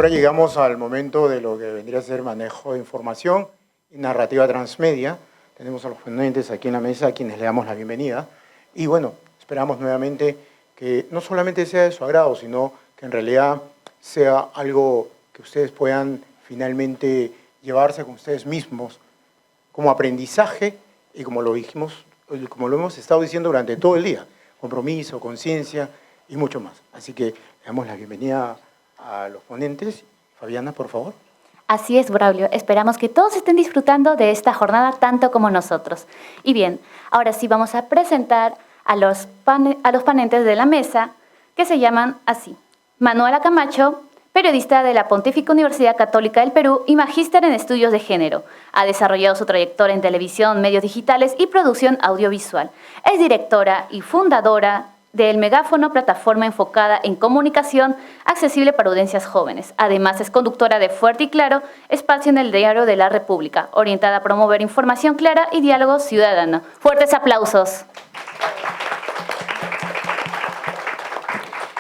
ahora llegamos al momento de lo que vendría a ser manejo de información y narrativa transmedia. Tenemos a los ponentes aquí en la mesa, a quienes le damos la bienvenida. Y bueno, esperamos nuevamente que no solamente sea de su agrado, sino que en realidad sea algo que ustedes puedan finalmente llevarse con ustedes mismos como aprendizaje y como lo dijimos, como lo hemos estado diciendo durante todo el día, compromiso, conciencia y mucho más. Así que le damos la bienvenida a los ponentes. Fabiana, por favor. Así es, Braulio. Esperamos que todos estén disfrutando de esta jornada tanto como nosotros. Y bien, ahora sí vamos a presentar a los ponentes de la mesa, que se llaman así. Manuela Camacho, periodista de la Pontificia Universidad Católica del Perú y magíster en estudios de género. Ha desarrollado su trayectoria en televisión, medios digitales y producción audiovisual. Es directora y fundadora del Megáfono, plataforma enfocada en comunicación accesible para audiencias jóvenes. Además, es conductora de Fuerte y Claro, espacio en el Diario de la República, orientada a promover información clara y diálogo ciudadano. Fuertes aplausos.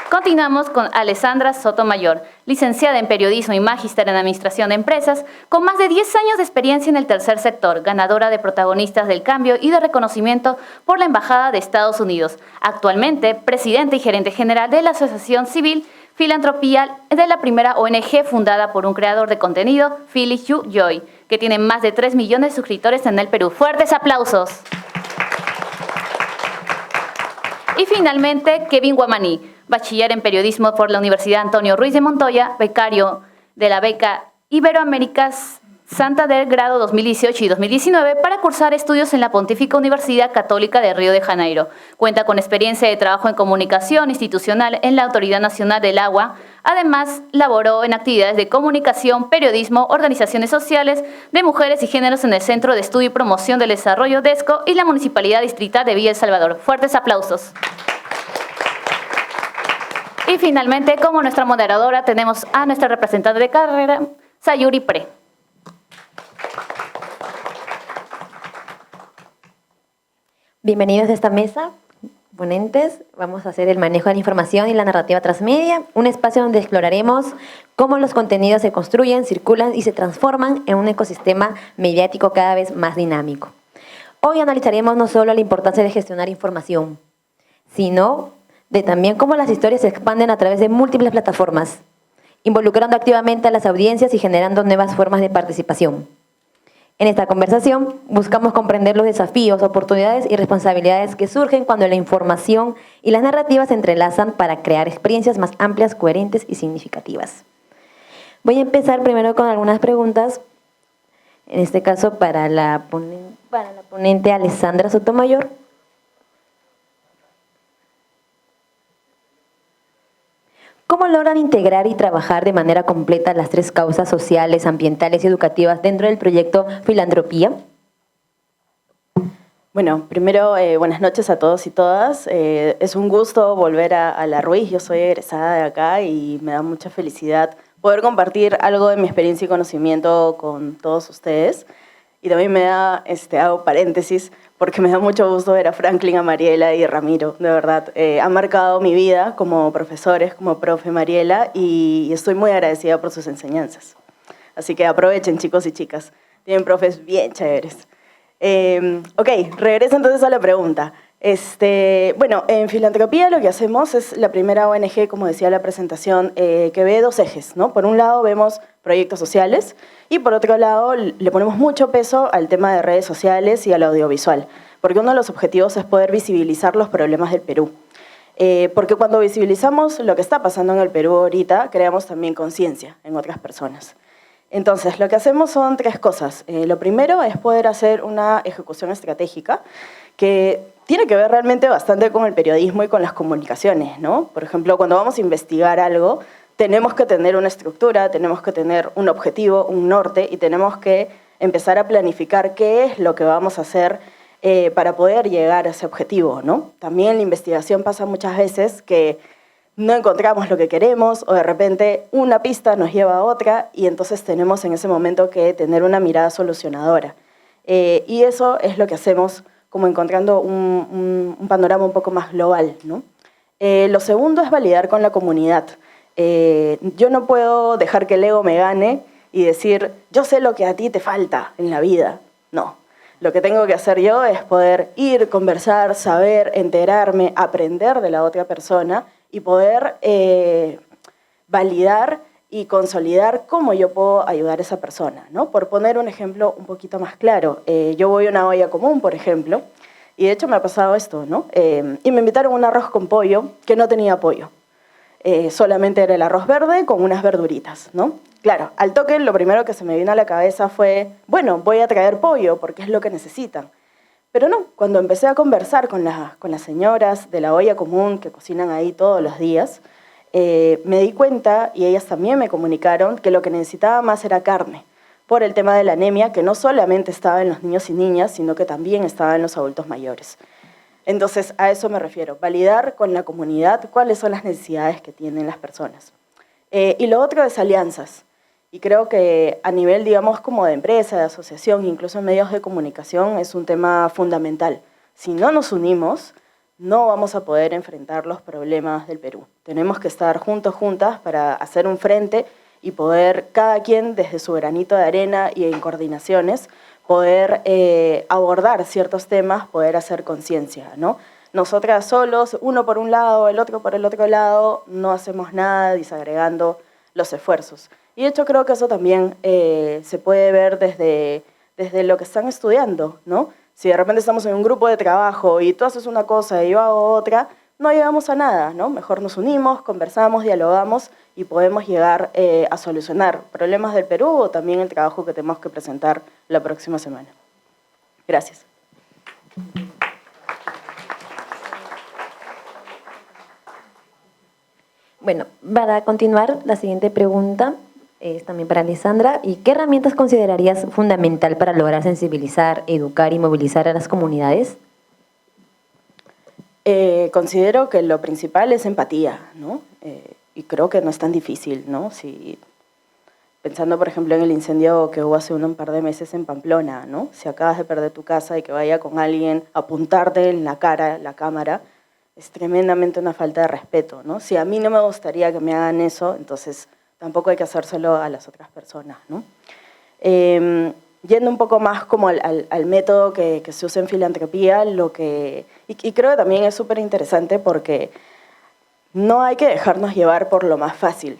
Continuamos con Alessandra Sotomayor, licenciada en Periodismo y magíster en Administración de Empresas, con más de 10 años de experiencia en el tercer sector, ganadora de Protagonistas del Cambio y de reconocimiento por la Embajada de Estados Unidos. Actualmente, presidenta y gerente general de la Asociación Civil Filantropía, de la primera ONG fundada por un creador de contenido, Phyllis Yu Joy, que tiene más de 3 millones de suscriptores en el Perú. ¡Fuertes aplausos! Y finalmente, Kevin Guamaní, bachiller en periodismo por la Universidad Antonio Ruiz de Montoya, becario de la beca Iberoaméricas Santander, grado 2018 y 2019, para cursar estudios en la Pontificia Universidad Católica de Río de Janeiro. Cuenta con experiencia de trabajo en comunicación institucional en la Autoridad Nacional del Agua. Además, laboró en actividades de comunicación, periodismo, organizaciones sociales de mujeres y géneros en el Centro de Estudio y Promoción del Desarrollo DESCO y la Municipalidad Distrital de Villa El Salvador. Fuertes aplausos. Y finalmente, como nuestra moderadora, tenemos a nuestra representante de carrera, Sayuri Pre. Bienvenidos a esta mesa, ponentes. Vamos a hacer el manejo de la información y la narrativa transmedia, un espacio donde exploraremos cómo los contenidos se construyen, circulan y se transforman en un ecosistema mediático cada vez más dinámico. Hoy analizaremos no solo la importancia de gestionar información, sino de también cómo las historias se expanden a través de múltiples plataformas, involucrando activamente a las audiencias y generando nuevas formas de participación. En esta conversación buscamos comprender los desafíos, oportunidades y responsabilidades que surgen cuando la información y las narrativas se entrelazan para crear experiencias más amplias, coherentes y significativas. Voy a empezar primero con algunas preguntas, en este caso para la ponente Alessandra Sotomayor. ¿Cómo logran integrar y trabajar de manera completa las tres causas sociales, ambientales y educativas dentro del proyecto Filantropía? Bueno, primero, buenas noches a todos y todas. Es un gusto volver a La Ruiz. Yo soy egresada de acá y me da mucha felicidad poder compartir algo de mi experiencia y conocimiento con todos ustedes. Y también me da, hago paréntesis, porque me da mucho gusto ver a Franklin, a Mariela y a Ramiro, de verdad. Han marcado mi vida como profesores, como profe Mariela, y estoy muy agradecida por sus enseñanzas. Así que aprovechen, chicos y chicas. Tienen profes bien chéveres. Ok, regreso entonces a la pregunta. Bueno, en Filantropía lo que hacemos es la primera ONG, como decía la presentación, que ve dos ejes, ¿no? Por un lado vemos proyectos sociales y por otro lado le ponemos mucho peso al tema de redes sociales y al audiovisual, porque uno de los objetivos es poder visibilizar los problemas del Perú. Porque cuando visibilizamos lo que está pasando en el Perú ahorita, creamos también conciencia en otras personas. Entonces, lo que hacemos son tres cosas. Lo primero es poder hacer una ejecución estratégica que tiene que ver realmente bastante con el periodismo y con las comunicaciones, ¿no? Por ejemplo, cuando vamos a investigar algo, tenemos que tener una estructura, tenemos que tener un objetivo, un norte, y tenemos que empezar a planificar qué es lo que vamos a hacer para poder llegar a ese objetivo, ¿no? También en la investigación pasa muchas veces que no encontramos lo que queremos o de repente una pista nos lleva a otra y entonces tenemos en ese momento que tener una mirada solucionadora. Y eso es lo que hacemos como encontrando un panorama un poco más global, ¿no? Lo segundo es validar con la comunidad. Yo no puedo dejar que el ego me gane y decir, yo sé lo que a ti te falta en la vida. No. Lo que tengo que hacer yo es poder ir, conversar, saber, enterarme, aprender de la otra persona y poder validar y consolidar cómo yo puedo ayudar a esa persona, ¿no? Por poner un ejemplo un poquito más claro, yo voy a una olla común, por ejemplo, y de hecho me ha pasado esto, ¿no? Y me invitaron a un arroz con pollo que no tenía pollo. Solamente era el arroz verde con unas verduritas, ¿no? Claro, al toque lo primero que se me vino a la cabeza fue, bueno, voy a traer pollo porque es lo que necesitan. Pero no, cuando empecé a conversar con las señoras de la olla común que cocinan ahí todos los días, me di cuenta, y ellas también me comunicaron, que lo que necesitaba más era carne, por el tema de la anemia, que no solamente estaba en los niños y niñas, sino que también estaba en los adultos mayores. Entonces, a eso me refiero, validar con la comunidad cuáles son las necesidades que tienen las personas. Y lo otro es alianzas. Y creo que a nivel, digamos, como de empresa, de asociación, incluso en medios de comunicación, es un tema fundamental. Si no nos unimos, no vamos a poder enfrentar los problemas del Perú. Tenemos que estar juntos, juntas, para hacer un frente y poder, cada quien desde su granito de arena y en coordinaciones, poder abordar ciertos temas, poder hacer conciencia, ¿no? Nosotras solos, uno por un lado, el otro por el otro lado, no hacemos nada disagregando los esfuerzos. Y de hecho creo que eso también se puede ver desde lo que están estudiando, ¿no? Si de repente estamos en un grupo de trabajo y tú haces una cosa y yo hago otra, no llegamos a nada, ¿no? Mejor nos unimos, conversamos, dialogamos y podemos llegar a solucionar problemas del Perú o también el trabajo que tenemos que presentar la próxima semana. Gracias. Bueno, para continuar, la siguiente pregunta es también para Alessandra. ¿Y qué herramientas considerarías fundamental para lograr sensibilizar, educar y movilizar a las comunidades? Considero que lo principal es empatía, ¿no? Y creo que no es tan difícil, ¿no? Si, pensando, por ejemplo, en el incendio que hubo hace un par de meses en Pamplona, ¿no? Si acabas de perder tu casa y que vaya con alguien a apuntarte en la cara la cámara, es tremendamente una falta de respeto, ¿no? Si a mí no me gustaría que me hagan eso, entonces tampoco hay que hacérselo a las otras personas, ¿no? Yendo un poco más como al método que se usa en filantropía, y creo que también es súper interesante porque no hay que dejarnos llevar por lo más fácil.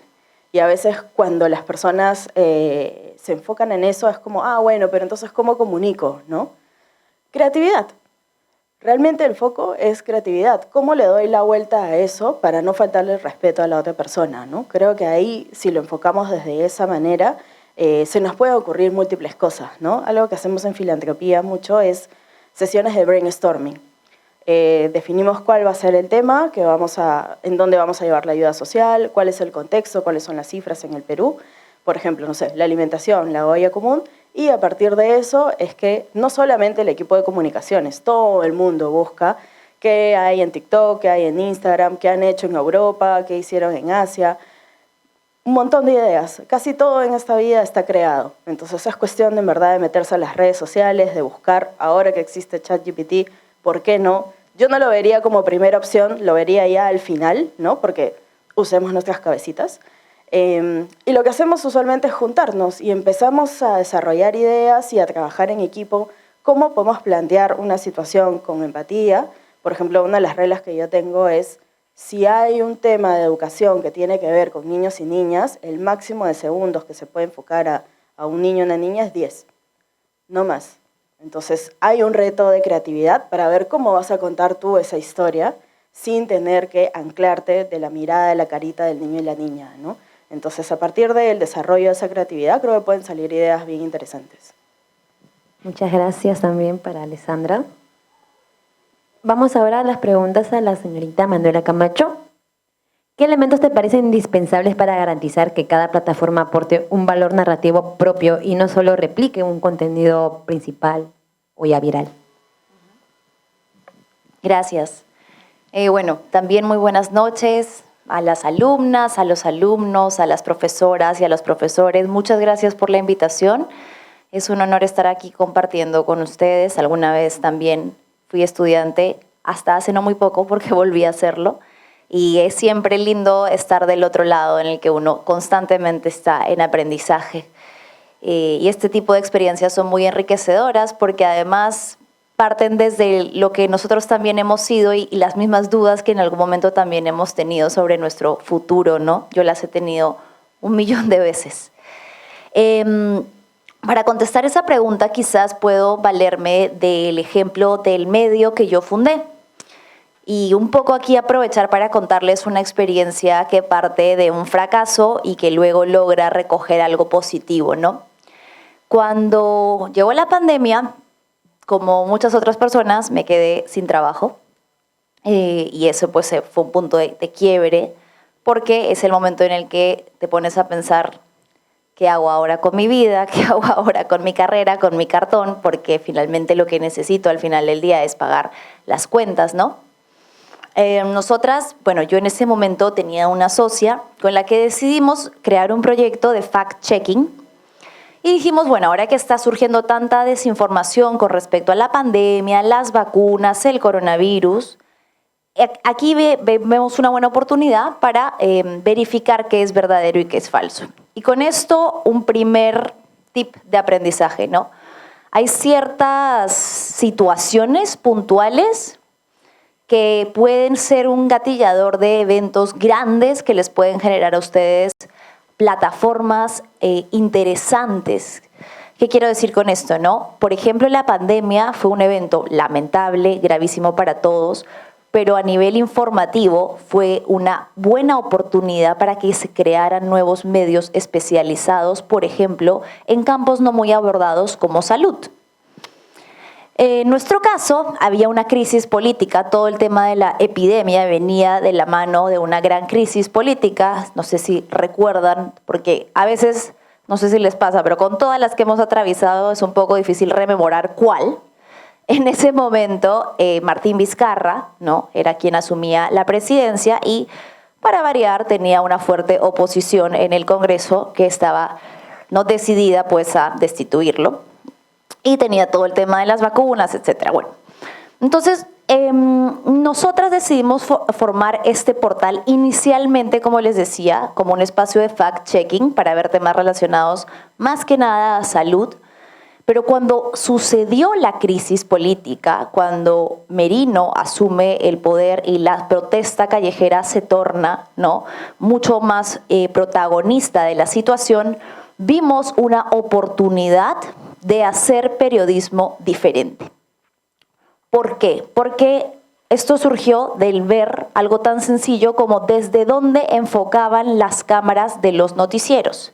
Y a veces cuando las personas se enfocan en eso es como, bueno, pero entonces ¿cómo comunico? ¿No? Creatividad. Realmente el foco es creatividad. ¿Cómo le doy la vuelta a eso para no faltarle el respeto a la otra persona, ¿no? Creo que ahí, si lo enfocamos desde esa manera, se nos puede ocurrir múltiples cosas, ¿no? Algo que hacemos en filantropía mucho es sesiones de brainstorming. Definimos cuál va a ser el tema, en dónde vamos a llevar la ayuda social, cuál es el contexto, cuáles son las cifras en el Perú. Por ejemplo, no sé, la alimentación, la olla común, y a partir de eso es que no solamente el equipo de comunicaciones, todo el mundo busca qué hay en TikTok, qué hay en Instagram, qué han hecho en Europa, qué hicieron en Asia. Un montón de ideas. Casi todo en esta vida está creado. Entonces es cuestión de, en verdad, de meterse a las redes sociales, de buscar, ahora que existe ChatGPT, ¿por qué no? Yo no lo vería como primera opción, lo vería ya al final, ¿no? Porque usemos nuestras cabecitas. Y lo que hacemos usualmente es juntarnos y empezamos a desarrollar ideas y a trabajar en equipo. ¿Cómo podemos plantear una situación con empatía? Por ejemplo, una de las reglas que yo tengo es, si hay un tema de educación que tiene que ver con niños y niñas, el máximo de segundos que se puede enfocar a un niño o una niña es 10, no más. Entonces hay un reto de creatividad para ver cómo vas a contar tú esa historia sin tener que anclarte de la mirada, de la carita del niño y la niña, ¿no? Entonces, a partir del desarrollo de esa creatividad, creo que pueden salir ideas bien interesantes. Muchas gracias también para Alessandra. Vamos ahora a las preguntas a la señorita Manuela Camacho. ¿Qué elementos te parecen indispensables para garantizar que cada plataforma aporte un valor narrativo propio y no solo replique un contenido principal o ya viral? Gracias. Bueno, también muy buenas noches a las alumnas, a los alumnos, a las profesoras y a los profesores. Muchas gracias por la invitación. Es un honor estar aquí compartiendo con ustedes. Alguna vez también fui estudiante, hasta hace no muy poco porque volví a hacerlo. Y es siempre lindo estar del otro lado, en el que uno constantemente está en aprendizaje. Y este tipo de experiencias son muy enriquecedoras porque además parten desde lo que nosotros también hemos sido y las mismas dudas que en algún momento también hemos tenido sobre nuestro futuro, ¿no? Yo las he tenido 1.000.000 de veces. Para contestar esa pregunta quizás puedo valerme del ejemplo del medio que yo fundé. Y un poco aquí aprovechar para contarles una experiencia que parte de un fracaso y que luego logra recoger algo positivo, ¿no? Cuando llegó la pandemia, como muchas otras personas, me quedé sin trabajo. Y eso pues fue un punto de quiebre, porque es el momento en el que te pones a pensar qué hago ahora con mi vida, qué hago ahora con mi carrera, con mi cartón, porque finalmente lo que necesito al final del día es pagar las cuentas, ¿no? Nosotras, bueno, yo en ese momento tenía una socia con la que decidimos crear un proyecto de fact-checking y dijimos, bueno, ahora que está surgiendo tanta desinformación con respecto a la pandemia, las vacunas, el coronavirus, aquí vemos una buena oportunidad para verificar qué es verdadero y qué es falso. Y con esto, un primer tip de aprendizaje, ¿no? Hay ciertas situaciones puntuales que pueden ser un gatillador de eventos grandes que les pueden generar a ustedes plataformas interesantes. ¿Qué quiero decir con esto, no? Por ejemplo, la pandemia fue un evento lamentable, gravísimo para todos, pero a nivel informativo fue una buena oportunidad para que se crearan nuevos medios especializados, por ejemplo, en campos no muy abordados como salud. En nuestro caso, había una crisis política, todo el tema de la epidemia venía de la mano de una gran crisis política, no sé si recuerdan, porque a veces, no sé si les pasa, pero con todas las que hemos atravesado es un poco difícil rememorar cuál. En ese momento, Martín Vizcarra, ¿no?, era quien asumía la presidencia y, para variar, tenía una fuerte oposición en el Congreso que estaba no decidida pues, a destituirlo. Y tenía todo el tema de las vacunas, etcétera. Bueno, entonces, nosotras decidimos formar este portal inicialmente, como les decía, como un espacio de fact-checking para ver temas relacionados más que nada a salud. Pero cuando sucedió la crisis política, cuando Merino asume el poder y la protesta callejera se torna, ¿no?, mucho más protagonista de la situación, vimos una oportunidad de hacer periodismo diferente. ¿Por qué? Porque esto surgió del ver algo tan sencillo como desde dónde enfocaban las cámaras de los noticieros.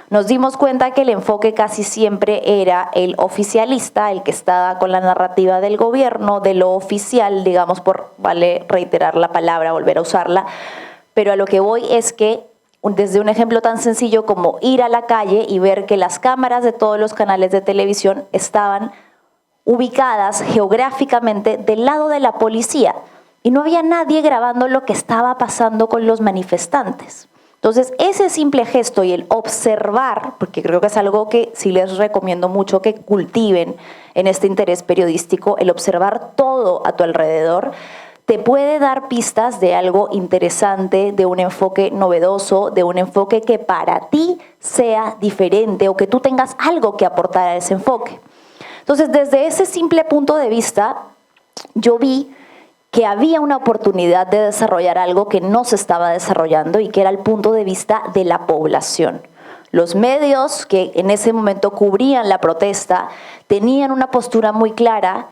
Nos dimos cuenta que el enfoque casi siempre era el oficialista, el que estaba con la narrativa del gobierno, de lo oficial, digamos, vale reiterar la palabra, volver a usarla, pero a lo que voy es que desde un ejemplo tan sencillo como ir a la calle y ver que las cámaras de todos los canales de televisión estaban ubicadas geográficamente del lado de la policía y no había nadie grabando lo que estaba pasando con los manifestantes. Entonces, ese simple gesto y el observar, porque creo que es algo que sí les recomiendo mucho que cultiven en este interés periodístico, el observar todo a tu alrededor, te puede dar pistas de algo interesante, de un enfoque novedoso, de un enfoque que para ti sea diferente o que tú tengas algo que aportar a ese enfoque. Entonces, desde ese simple punto de vista, yo vi que había una oportunidad de desarrollar algo que no se estaba desarrollando y que era el punto de vista de la población. Los medios que en ese momento cubrían la protesta tenían una postura muy clara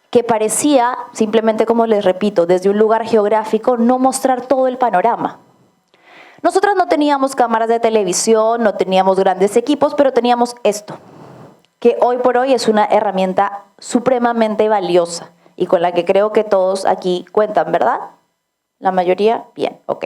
que parecía, simplemente como les repito, desde un lugar geográfico, no mostrar todo el panorama. Nosotros no teníamos cámaras de televisión, no teníamos grandes equipos, pero teníamos esto, que hoy por hoy es una herramienta supremamente valiosa y con la que creo que todos aquí cuentan, ¿verdad? La mayoría, bien, ok.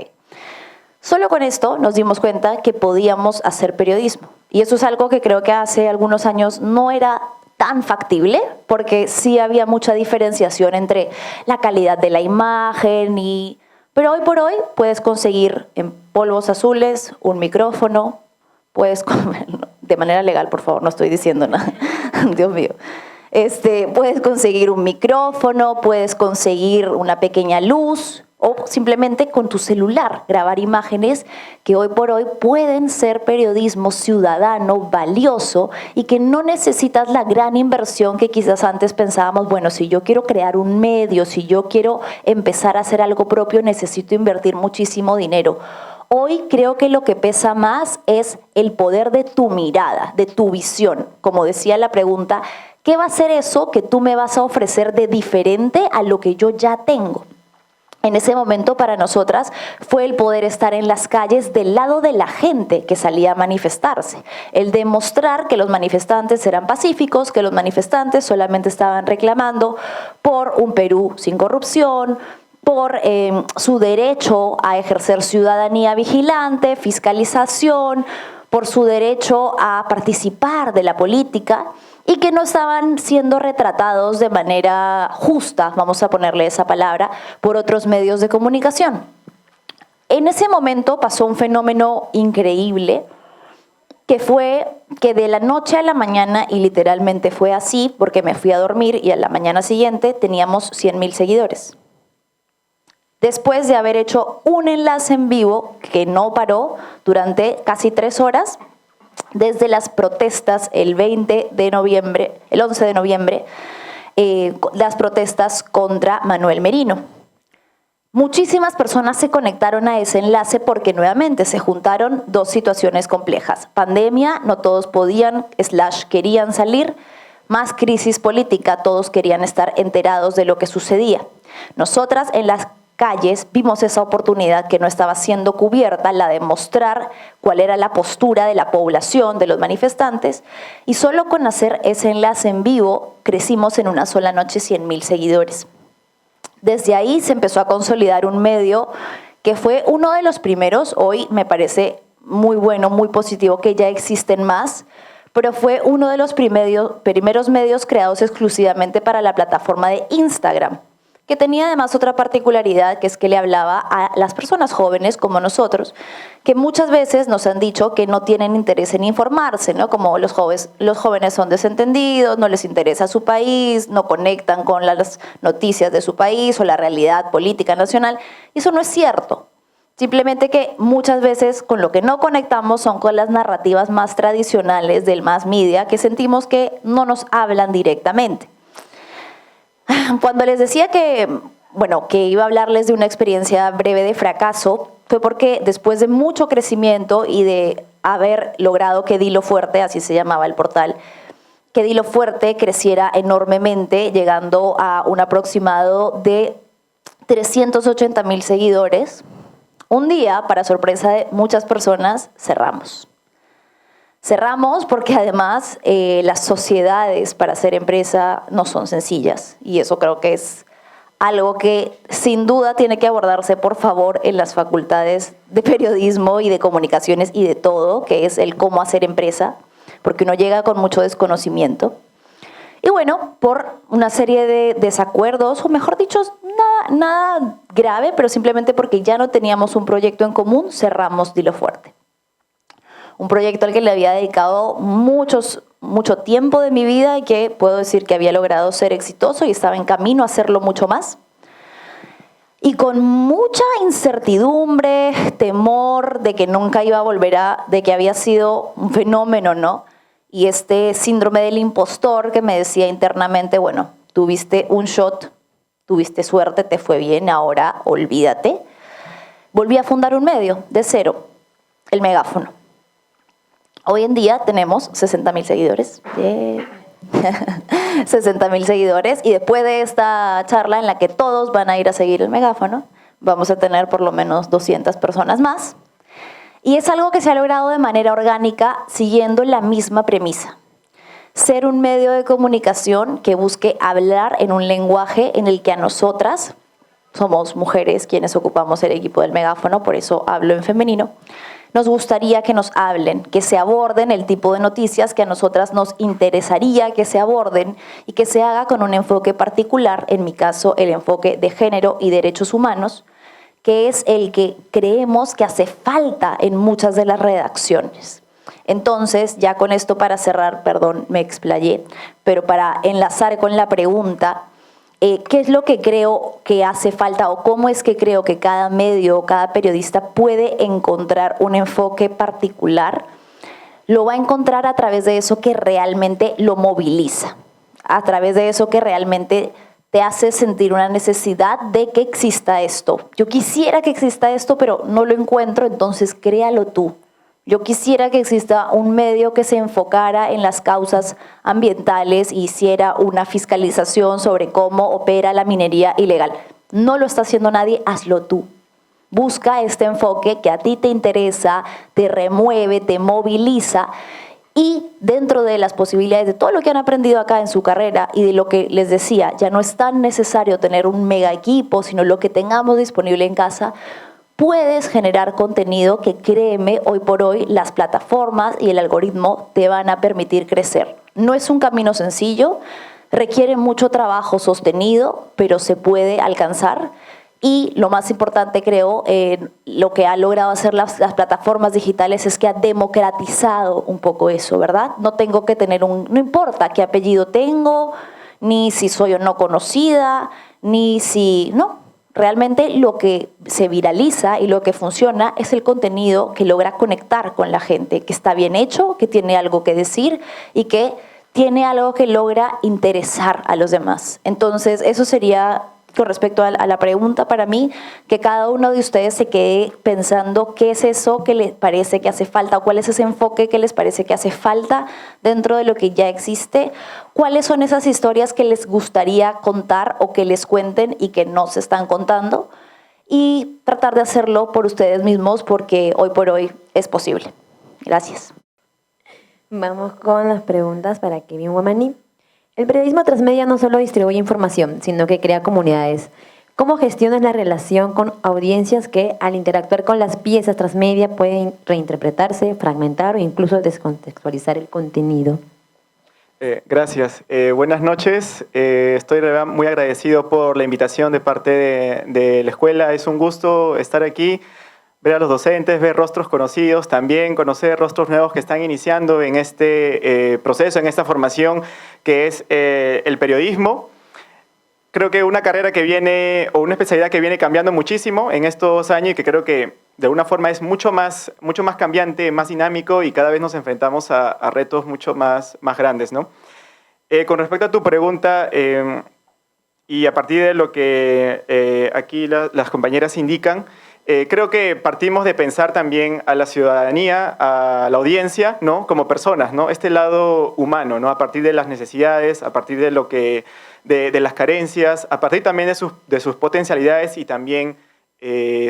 Solo con esto nos dimos cuenta que podíamos hacer periodismo. Y eso es algo que creo que hace algunos años no era tan factible, porque sí había mucha diferenciación entre la calidad de la imagen, pero hoy por hoy puedes conseguir en polvos azules un micrófono, puedes de manera legal, por favor, no estoy diciendo nada, Dios mío. Puedes conseguir un micrófono, puedes conseguir una pequeña luz, o simplemente con tu celular grabar imágenes que hoy por hoy pueden ser periodismo ciudadano valioso y que no necesitas la gran inversión que quizás antes pensábamos, bueno, si yo quiero crear un medio, si yo quiero empezar a hacer algo propio, necesito invertir muchísimo dinero. Hoy creo que lo que pesa más es el poder de tu mirada, de tu visión. Como decía la pregunta, ¿qué va a ser eso que tú me vas a ofrecer de diferente a lo que yo ya tengo? En ese momento para nosotras fue el poder estar en las calles del lado de la gente que salía a manifestarse. El demostrar que los manifestantes eran pacíficos, que los manifestantes solamente estaban reclamando por un Perú sin corrupción, por su derecho a ejercer ciudadanía vigilante, fiscalización, por su derecho a participar de la política, y que no estaban siendo retratados de manera justa, vamos a ponerle esa palabra, por otros medios de comunicación. En ese momento pasó un fenómeno increíble, que fue que de la noche a la mañana, y literalmente fue así, porque me fui a dormir y a la mañana siguiente teníamos 100.000 seguidores. Después de haber hecho un enlace en vivo que no paró durante casi 3 horas, desde las protestas el 11 de noviembre, las protestas contra Manuel Merino. Muchísimas personas se conectaron a ese enlace porque nuevamente se juntaron 2 situaciones complejas. Pandemia, no todos podían / querían salir, más crisis política, todos querían estar enterados de lo que sucedía. Nosotras en las calles vimos esa oportunidad que no estaba siendo cubierta, la de mostrar cuál era la postura de la población, de los manifestantes, y solo con hacer ese enlace en vivo crecimos en una sola noche 100.000 seguidores. Desde ahí se empezó a consolidar un medio que fue uno de los primeros, hoy me parece muy bueno, muy positivo que ya existen más, pero fue uno de los primeros medios creados exclusivamente para la plataforma de Instagram, que tenía además otra particularidad, que es que le hablaba a las personas jóvenes como nosotros, que muchas veces nos han dicho que no tienen interés en informarse, ¿no? Como los jóvenes son desentendidos, no les interesa su país, no conectan con las noticias de su país o la realidad política nacional. Y eso no es cierto. Simplemente que muchas veces con lo que no conectamos son con las narrativas más tradicionales del mass media, que sentimos que no nos hablan directamente. Cuando les decía que iba a hablarles de una experiencia breve de fracaso, fue porque después de mucho crecimiento y de haber logrado que Dilo Fuerte, así se llamaba el portal, que Dilo Fuerte creciera enormemente, llegando a un aproximado de 380.000 seguidores, un día, para sorpresa de muchas personas, cerramos. Cerramos porque además las sociedades para hacer empresa no son sencillas, y eso creo que es algo que sin duda tiene que abordarse, por favor, en las facultades de periodismo y de comunicaciones y de todo, que es el cómo hacer empresa, porque uno llega con mucho desconocimiento. Y bueno, por una serie de desacuerdos, o mejor dicho, nada grave, pero simplemente porque ya no teníamos un proyecto en común, cerramos Dilo Fuerte. Un proyecto al que le había dedicado mucho tiempo de mi vida y que puedo decir que había logrado ser exitoso y estaba en camino a hacerlo mucho más. Y con mucha incertidumbre, temor de que nunca iba a volver de que había sido un fenómeno, ¿no? Y este síndrome del impostor que me decía internamente, bueno, tuviste un shot, tuviste suerte, te fue bien, ahora olvídate. Volví a fundar un medio de cero, El Megáfono. Hoy en día tenemos 60.000 seguidores. 60.000 seguidores, y después de esta charla en la que todos van a ir a seguir El Megáfono, vamos a tener por lo menos 200 personas más. Y es algo que se ha logrado de manera orgánica siguiendo la misma premisa. Ser un medio de comunicación que busque hablar en un lenguaje en el que a nosotras, somos mujeres quienes ocupamos el equipo del Megáfono, por eso hablo en femenino, nos gustaría que nos hablen, que se aborden el tipo de noticias que a nosotras nos interesaría que se aborden y que se haga con un enfoque particular, en mi caso el enfoque de género y derechos humanos, que es el que creemos que hace falta en muchas de las redacciones. Entonces, ya con esto para cerrar, perdón, me explayé, pero para enlazar con la pregunta, ¿Qué es lo que creo que hace falta o cómo es que creo que cada medio o cada periodista puede encontrar un enfoque particular? Lo va a encontrar a través de eso que realmente lo moviliza, a través de eso que realmente te hace sentir una necesidad de que exista esto. Yo quisiera que exista esto, pero no lo encuentro, entonces créalo tú. Yo quisiera que exista un medio que se enfocara en las causas ambientales y hiciera una fiscalización sobre cómo opera la minería ilegal. No lo está haciendo nadie, hazlo tú. Busca este enfoque que a ti te interesa, te remueve, te moviliza y dentro de las posibilidades de todo lo que han aprendido acá en su carrera y de lo que les decía, ya no es tan necesario tener un mega equipo, sino lo que tengamos disponible en casa, puedes generar contenido que, créeme, hoy por hoy las plataformas y el algoritmo te van a permitir crecer. No es un camino sencillo, requiere mucho trabajo sostenido, pero se puede alcanzar. Y lo más importante, creo, lo que ha logrado hacer las plataformas digitales es que ha democratizado un poco eso, ¿verdad? No tengo que tener no importa qué apellido tengo, ni si soy o no conocida, ni si, no. Realmente lo que se viraliza y lo que funciona es el contenido que logra conectar con la gente, que está bien hecho, que tiene algo que decir y que tiene algo que logra interesar a los demás. Entonces, eso sería con respecto a la pregunta para mí, que cada uno de ustedes se quede pensando qué es eso que les parece que hace falta, o cuál es ese enfoque que les parece que hace falta dentro de lo que ya existe, cuáles son esas historias que les gustaría contar o que les cuenten y que no se están contando, y tratar de hacerlo por ustedes mismos porque hoy por hoy es posible. Gracias. Vamos con las preguntas para Kevin Wamani. El periodismo transmedia no solo distribuye información, sino que crea comunidades. ¿Cómo gestionas la relación con audiencias que, al interactuar con las piezas transmedia, pueden reinterpretarse, fragmentar o incluso descontextualizar el contenido? Gracias. Buenas noches. Estoy muy agradecido por la invitación de parte de la escuela. Es un gusto estar aquí, ver a los docentes, ver rostros conocidos, también conocer rostros nuevos que están iniciando en este proceso, en esta formación que es el periodismo. Creo que una carrera que viene, o una especialidad que viene cambiando muchísimo en estos años y que creo que de alguna forma es mucho más cambiante, más dinámico y cada vez nos enfrentamos a retos mucho más grandes, ¿no? Con respecto a tu pregunta, y a partir de lo que aquí las compañeras indican, creo que partimos de pensar también a la ciudadanía, a la audiencia, ¿no? Como personas, ¿no? Este lado humano, ¿no? A partir de las necesidades, a partir de de las carencias, a partir también de sus potencialidades y también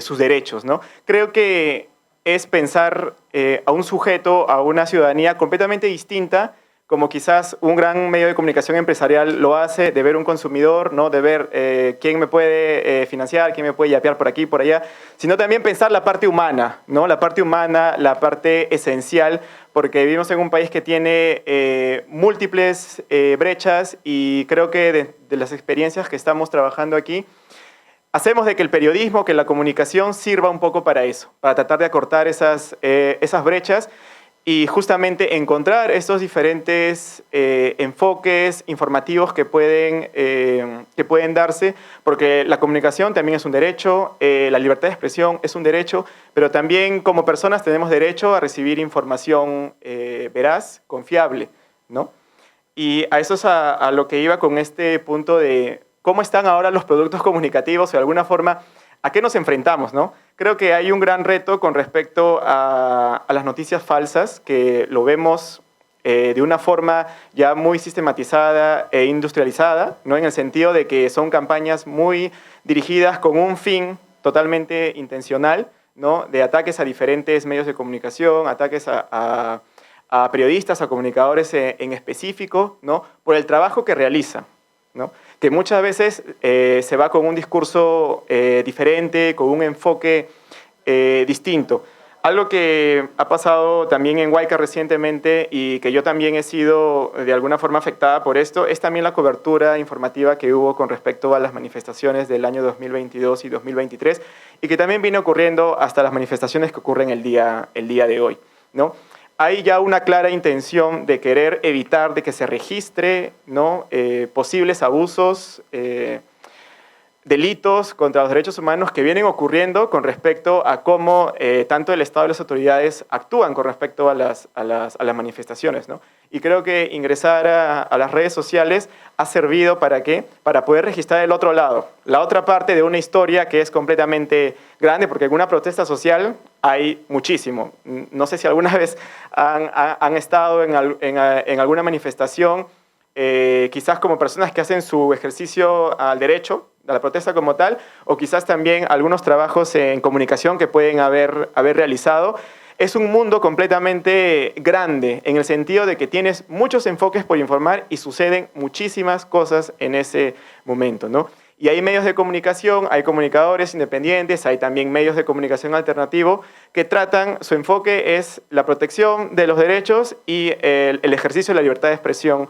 sus derechos, ¿no? Creo que es pensar a un sujeto, a una ciudadanía completamente distinta, como quizás un gran medio de comunicación empresarial lo hace, de ver un consumidor, ¿no? De ver quién me puede financiar, quién me puede yapear por aquí, por allá, sino también pensar la parte humana, ¿no? La parte humana, la parte esencial, porque vivimos en un país que tiene múltiples brechas y creo que de las experiencias que estamos trabajando aquí, hacemos de que el periodismo, que la comunicación sirva un poco para eso, para tratar de acortar esas brechas y justamente encontrar estos diferentes enfoques informativos que pueden darse, porque la comunicación también es un derecho, la libertad de expresión es un derecho, pero también como personas tenemos derecho a recibir información veraz, confiable, ¿no? Y a eso es a lo que iba con este punto de cómo están ahora los productos comunicativos, o de alguna forma, ¿a qué nos enfrentamos, no? Creo que hay un gran reto con respecto a las noticias falsas, que lo vemos de una forma ya muy sistematizada e industrializada, ¿no? En el sentido de que son campañas muy dirigidas con un fin totalmente intencional, ¿no? De ataques a diferentes medios de comunicación, ataques a periodistas, a comunicadores en específico, ¿no? Por el trabajo que realizan, ¿no? Que muchas veces se va con un discurso diferente, con un enfoque distinto. Algo que ha pasado también en Huayca recientemente y que yo también he sido de alguna forma afectada por esto, es también la cobertura informativa que hubo con respecto a las manifestaciones del año 2022 y 2023 y que también viene ocurriendo hasta las manifestaciones que ocurren el día de hoy, ¿no? hay ya una clara intención de querer evitar de que se registre, ¿no? Posibles abusos, delitos contra los derechos humanos que vienen ocurriendo con respecto a cómo tanto el Estado y las autoridades actúan con respecto a las manifestaciones, ¿no? Y creo que ingresar a las redes sociales ha servido ¿para qué? Para poder registrar el otro lado, la otra parte de una historia que es completamente grande, porque en una protesta social hay muchísimo. No sé si alguna vez han estado en alguna manifestación, quizás como personas que hacen su ejercicio al derecho, a la protesta como tal, o quizás también algunos trabajos en comunicación que pueden haber realizado. Es un mundo completamente grande, en el sentido de que tienes muchos enfoques por informar y suceden muchísimas cosas en ese momento, ¿no? Y hay medios de comunicación, hay comunicadores independientes, hay también medios de comunicación alternativo que tratan, su enfoque es la protección de los derechos y el ejercicio de la libertad de expresión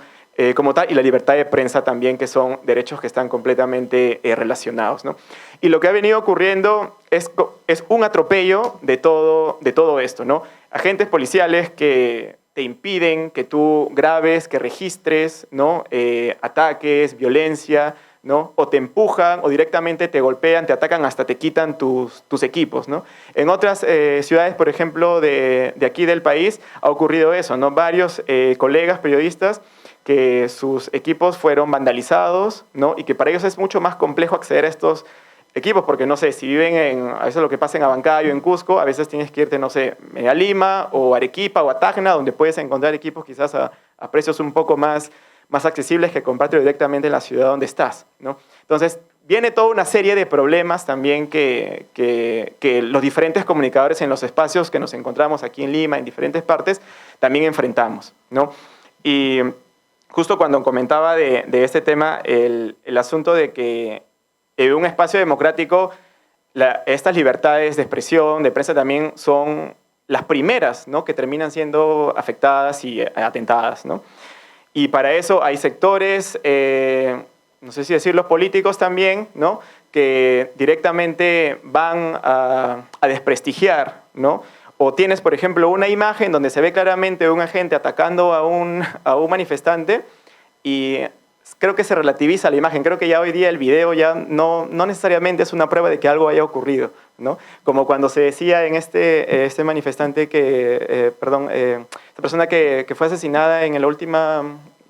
como tal, y la libertad de prensa también, que son derechos que están completamente relacionados, ¿no? Y lo que ha venido ocurriendo es un atropello de todo esto, ¿no? Agentes policiales que te impiden que tú grabes, que registres, ¿no? Ataques, violencia, ¿no? O te empujan o directamente te golpean, te atacan, hasta te quitan tus equipos, ¿no? En otras ciudades, por ejemplo, de aquí del país, ha ocurrido eso, ¿no? Varios colegas periodistas que sus equipos fueron vandalizados, ¿no? Y que para ellos es mucho más complejo acceder a estos equipos, porque no sé, si viven a veces lo que pasa en Abancayo, en Cusco, a veces tienes que irte, no sé, a Lima o Arequipa o a Tacna, donde puedes encontrar equipos quizás a precios un poco más accesibles que comprártelo directamente en la ciudad donde estás, ¿no? Entonces, viene toda una serie de problemas también que los diferentes comunicadores en los espacios que nos encontramos aquí en Lima, en diferentes partes, también enfrentamos, ¿no? Y justo cuando comentaba de este tema, el asunto de que en un espacio democrático estas libertades de expresión, de prensa también son las primeras, ¿no? Que terminan siendo afectadas y atentadas, ¿no? Y para eso hay sectores, no sé si decir los políticos también, ¿no? Que directamente van a desprestigiar, ¿no? O tienes, por ejemplo, una imagen donde se ve claramente un agente atacando a un manifestante y creo que se relativiza la imagen. Creo que ya hoy día el video ya no necesariamente es una prueba de que algo haya ocurrido, ¿no? Como cuando se decía en este manifestante esta persona que fue asesinada en la última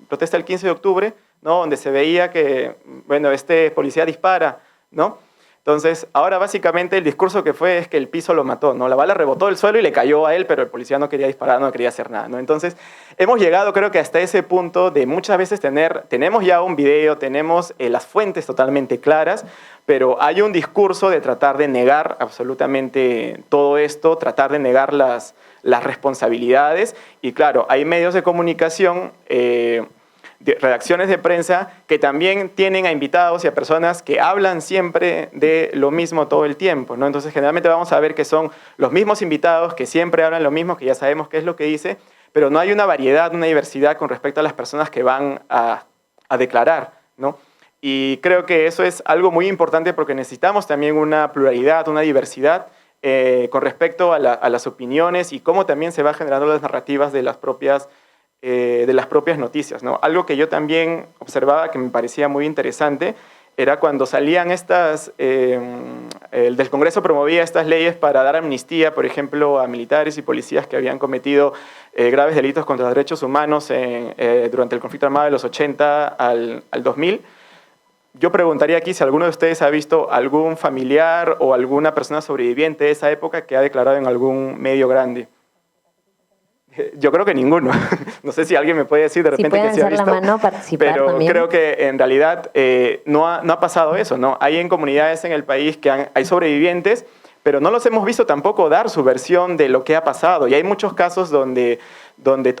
protesta del 15 de octubre, ¿no? Donde se veía que, bueno, este policía dispara, ¿no? Entonces, ahora básicamente el discurso que fue es que el piso lo mató, ¿no? La bala rebotó del suelo y le cayó a él, pero el policía no quería disparar, no quería hacer nada, ¿no? Entonces, hemos llegado, creo que hasta ese punto de muchas veces tenemos ya un video, tenemos las fuentes totalmente claras, pero hay un discurso de tratar de negar absolutamente todo esto, tratar de negar las responsabilidades, y claro, hay medios de comunicación, redacciones de prensa que también tienen a invitados y a personas que hablan siempre de lo mismo todo el tiempo, ¿no? Entonces, generalmente vamos a ver que son los mismos invitados que siempre hablan lo mismo, que ya sabemos qué es lo que dice, pero no hay una variedad, una diversidad con respecto a las personas que van a declarar, ¿no? Y creo que eso es algo muy importante porque necesitamos también una pluralidad, una diversidad con respecto a las opiniones y cómo también se va generando las narrativas de las propias noticias, ¿no? Algo que yo también observaba que me parecía muy interesante era cuando salían el del Congreso promovía estas leyes para dar amnistía, por ejemplo, a militares y policías que habían cometido graves delitos contra los derechos humanos durante el conflicto armado de los 80 al 2000. Yo preguntaría aquí si alguno de ustedes ha visto algún familiar o alguna persona sobreviviente de esa época que ha declarado en algún medio grande. Yo creo que ninguno. No sé si alguien me puede decir de repente que sí ha visto. La mano, participar pero también. Creo que en realidad no ha pasado eso, ¿no? Hay en comunidades en el país que hay sobrevivientes, pero no los hemos visto tampoco dar su versión de lo que ha pasado. Y hay muchos casos donde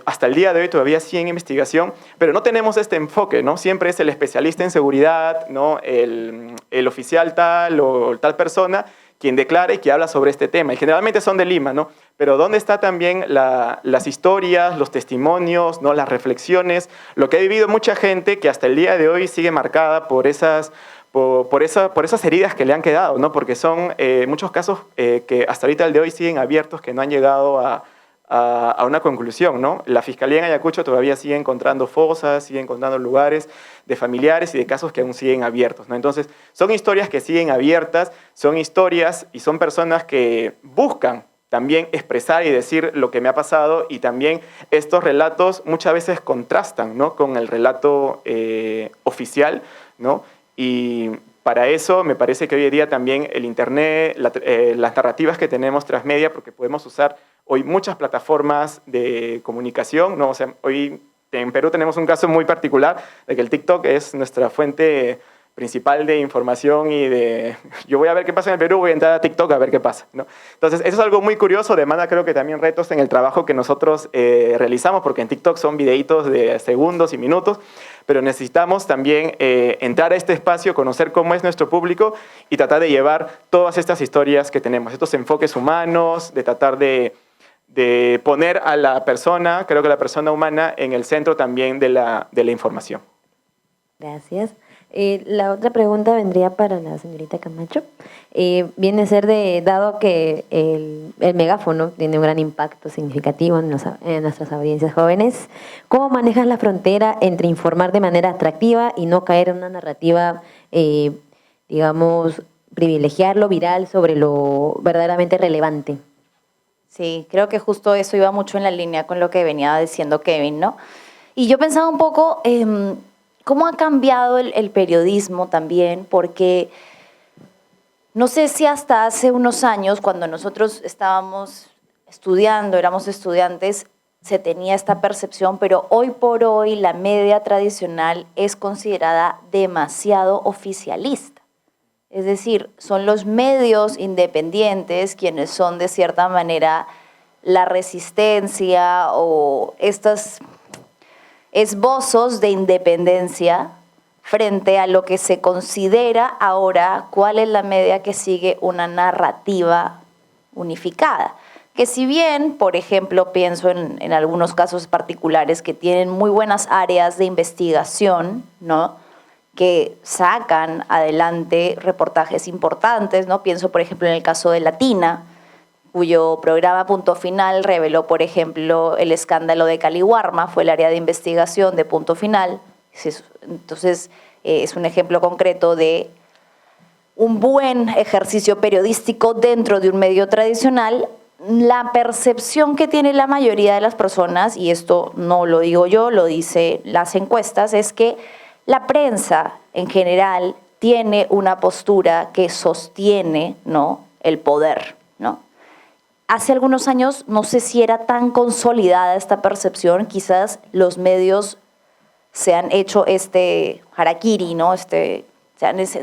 hasta el día de hoy todavía sí en investigación, pero no tenemos este enfoque, ¿no? Siempre es el especialista en seguridad, ¿no? El oficial tal o tal persona quien declara y que habla sobre este tema. Y generalmente son de Lima, ¿no? Pero ¿dónde está también las historias, los testimonios, ¿no? Las reflexiones, lo que ha vivido mucha gente que hasta el día de hoy sigue marcada por esas heridas que le han quedado, ¿no? Porque son muchos casos que hasta ahorita el de hoy siguen abiertos, que no han llegado a a una conclusión, ¿no? La Fiscalía en Ayacucho todavía sigue encontrando fosas, sigue encontrando lugares de familiares y de casos que aún siguen abiertos, ¿no? Entonces, son historias que siguen abiertas, son historias y son personas que buscan también expresar y decir lo que me ha pasado, y también estos relatos muchas veces contrastan, ¿no?, con el relato oficial, ¿no? Y para eso me parece que hoy en día también el Internet, las narrativas que tenemos transmedia, porque podemos usar hoy muchas plataformas de comunicación, ¿no? O sea, hoy en Perú tenemos un caso muy particular de que el TikTok es nuestra fuente principal de información y de... Yo voy a ver qué pasa en el Perú, voy a entrar a TikTok a ver qué pasa, ¿no? Entonces, eso es algo muy curioso, demanda creo que también retos en el trabajo que nosotros realizamos, porque en TikTok son videitos de segundos y minutos, pero necesitamos también entrar a este espacio, conocer cómo es nuestro público y tratar de llevar todas estas historias que tenemos, estos enfoques humanos, de tratar de poner a la persona, creo que la persona humana, en el centro también de la información. Gracias. La otra pregunta vendría para la señorita Camacho. Viene a ser dado que el megáfono tiene un gran impacto significativo en nuestras audiencias jóvenes, ¿cómo manejas la frontera entre informar de manera atractiva y no caer en una narrativa, digamos, privilegiar lo viral sobre lo verdaderamente relevante? Sí, creo que justo eso iba mucho en la línea con lo que venía diciendo Kevin, ¿no? Y yo pensaba un poco cómo ha cambiado el periodismo también, porque no sé si hasta hace unos años, cuando nosotros estábamos estudiando, éramos estudiantes, se tenía esta percepción, pero hoy por hoy la media tradicional es considerada demasiado oficialista. Es decir, son los medios independientes quienes son de cierta manera la resistencia o estos esbozos de independencia frente a lo que se considera ahora cuál es la media que sigue una narrativa unificada. Que si bien, por ejemplo, pienso en algunos casos particulares que tienen muy buenas áreas de investigación, ¿no?, que sacan adelante reportajes importantes, ¿no? Pienso, por ejemplo, en el caso de Latina, cuyo programa Punto Final reveló, por ejemplo, el escándalo de Caliwarma, fue el área de investigación de Punto Final. Entonces, es un ejemplo concreto de un buen ejercicio periodístico dentro de un medio tradicional. La percepción que tiene la mayoría de las personas, y esto no lo digo yo, lo dicen las encuestas, es que la prensa en general tiene una postura que sostiene, ¿no?, el poder, ¿no? Hace algunos años no sé si era tan consolidada esta percepción, quizás los medios se han hecho este harakiri, ¿no?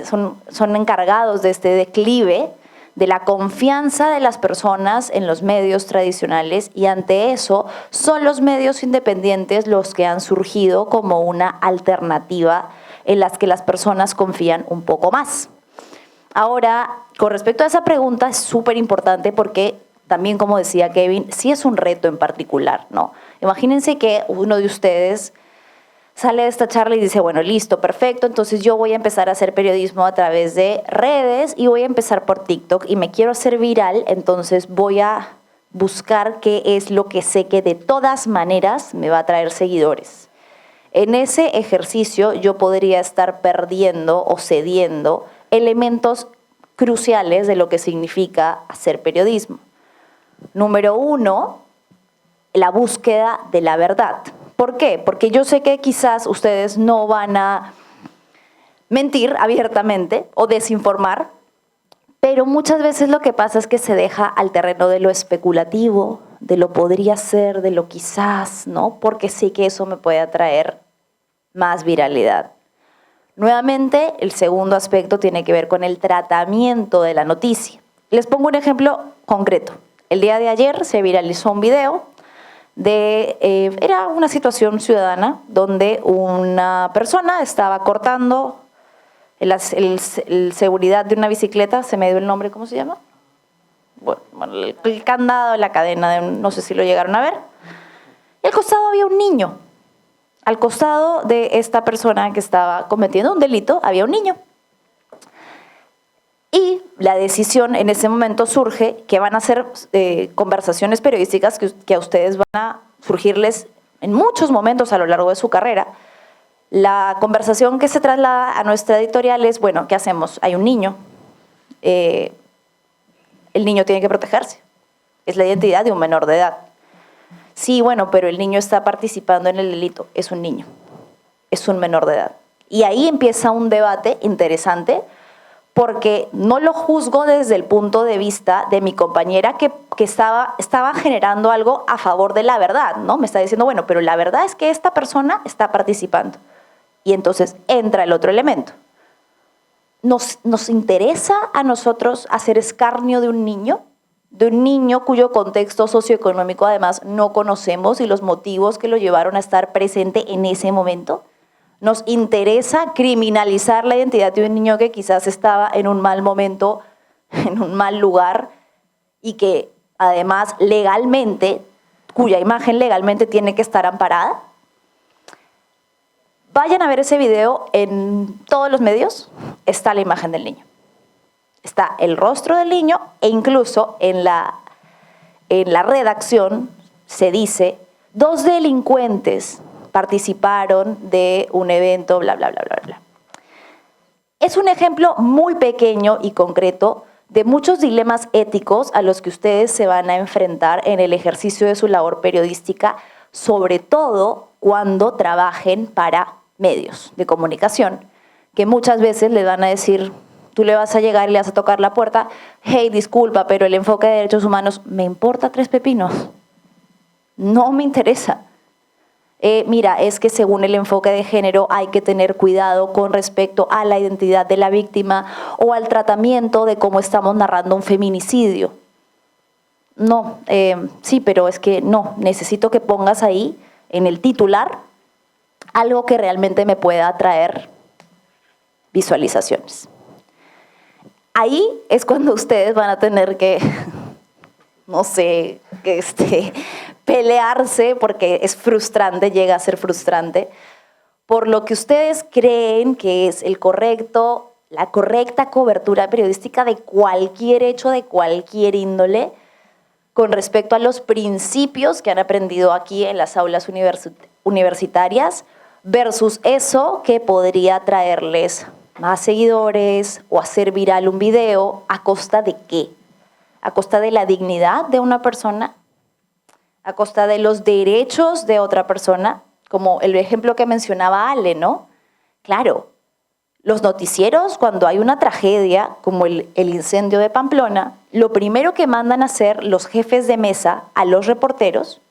Son encargados de este declive de la confianza de las personas en los medios tradicionales, y ante eso son los medios independientes los que han surgido como una alternativa en las que las personas confían un poco más. Ahora, con respecto a esa pregunta, es súper importante porque también, como decía Kevin, sí es un reto en particular, ¿no? Imagínense que uno de ustedes sale de esta charla y dice, bueno, listo, perfecto, entonces yo voy a empezar a hacer periodismo a través de redes y voy a empezar por TikTok y me quiero hacer viral, entonces voy a buscar qué es lo que sé que de todas maneras me va a traer seguidores. En ese ejercicio yo podría estar perdiendo o cediendo elementos cruciales de lo que significa hacer periodismo. Número 1, la búsqueda de la verdad. ¿Por qué? Porque yo sé que quizás ustedes no van a mentir abiertamente o desinformar, pero muchas veces lo que pasa es que se deja al terreno de lo especulativo, de lo podría ser, de lo quizás, ¿no? Porque sé que eso me puede atraer más viralidad. Nuevamente, el segundo aspecto tiene que ver con el tratamiento de la noticia. Les pongo un ejemplo concreto. El día de ayer se viralizó un video era una situación ciudadana donde una persona estaba cortando el seguridad de una bicicleta, se me dio el nombre, ¿cómo se llama? Bueno, el candado, la cadena, no sé si lo llegaron a ver. Y al costado había un niño. Al costado de esta persona que estaba cometiendo un delito había un niño. Y la decisión en ese momento surge que van a ser conversaciones periodísticas que a ustedes van a surgirles en muchos momentos a lo largo de su carrera. La conversación que se traslada a nuestra editorial es, bueno, ¿qué hacemos? Hay un niño, el niño tiene que protegerse, es la identidad de un menor de edad. Sí, bueno, pero el niño está participando en el delito, es un niño, es un menor de edad. Y ahí empieza un debate interesante, porque no lo juzgo desde el punto de vista de mi compañera que estaba generando algo a favor de la verdad, ¿no? Me está diciendo, bueno, pero la verdad es que esta persona está participando. Y entonces entra el otro elemento. ¿Nos interesa a nosotros hacer escarnio de un niño cuyo contexto socioeconómico además no conocemos y los motivos que lo llevaron a estar presente en ese momento? ¿Nos interesa criminalizar la identidad de un niño que quizás estaba en un mal momento, en un mal lugar y que además legalmente, cuya imagen legalmente tiene que estar amparada? Vayan a ver ese video en todos los medios, está la imagen del niño. Está el rostro del niño e incluso en la redacción se dice 2 delincuentes participaron de un evento, bla, bla, bla, bla, bla. Es un ejemplo muy pequeño y concreto de muchos dilemas éticos a los que ustedes se van a enfrentar en el ejercicio de su labor periodística, sobre todo cuando trabajen para medios de comunicación, que muchas veces les van a decir, tú le vas a llegar y le vas a tocar la puerta, hey, disculpa, pero el enfoque de derechos humanos, me importa 3 pepinos, no me interesa. Mira, es que según el enfoque de género hay que tener cuidado con respecto a la identidad de la víctima o al tratamiento de cómo estamos narrando un feminicidio. No, sí, pero es que no, necesito que pongas ahí en el titular algo que realmente me pueda traer visualizaciones. Ahí es cuando ustedes van a tener que, no sé, pelearse, porque es frustrante, llega a ser frustrante, por lo que ustedes creen que es la correcta cobertura periodística de cualquier hecho, de cualquier índole, con respecto a los principios que han aprendido aquí en las aulas universitarias, versus eso que podría traerles más seguidores o hacer viral un video. ¿A costa de qué? ¿A costa de la dignidad de una persona? ¿A costa de los derechos de otra persona? Como el ejemplo que mencionaba Ale, ¿no? Claro, los noticieros, cuando hay una tragedia como el incendio de Pamplona, lo primero que mandan a hacer los jefes de mesa a los reporteros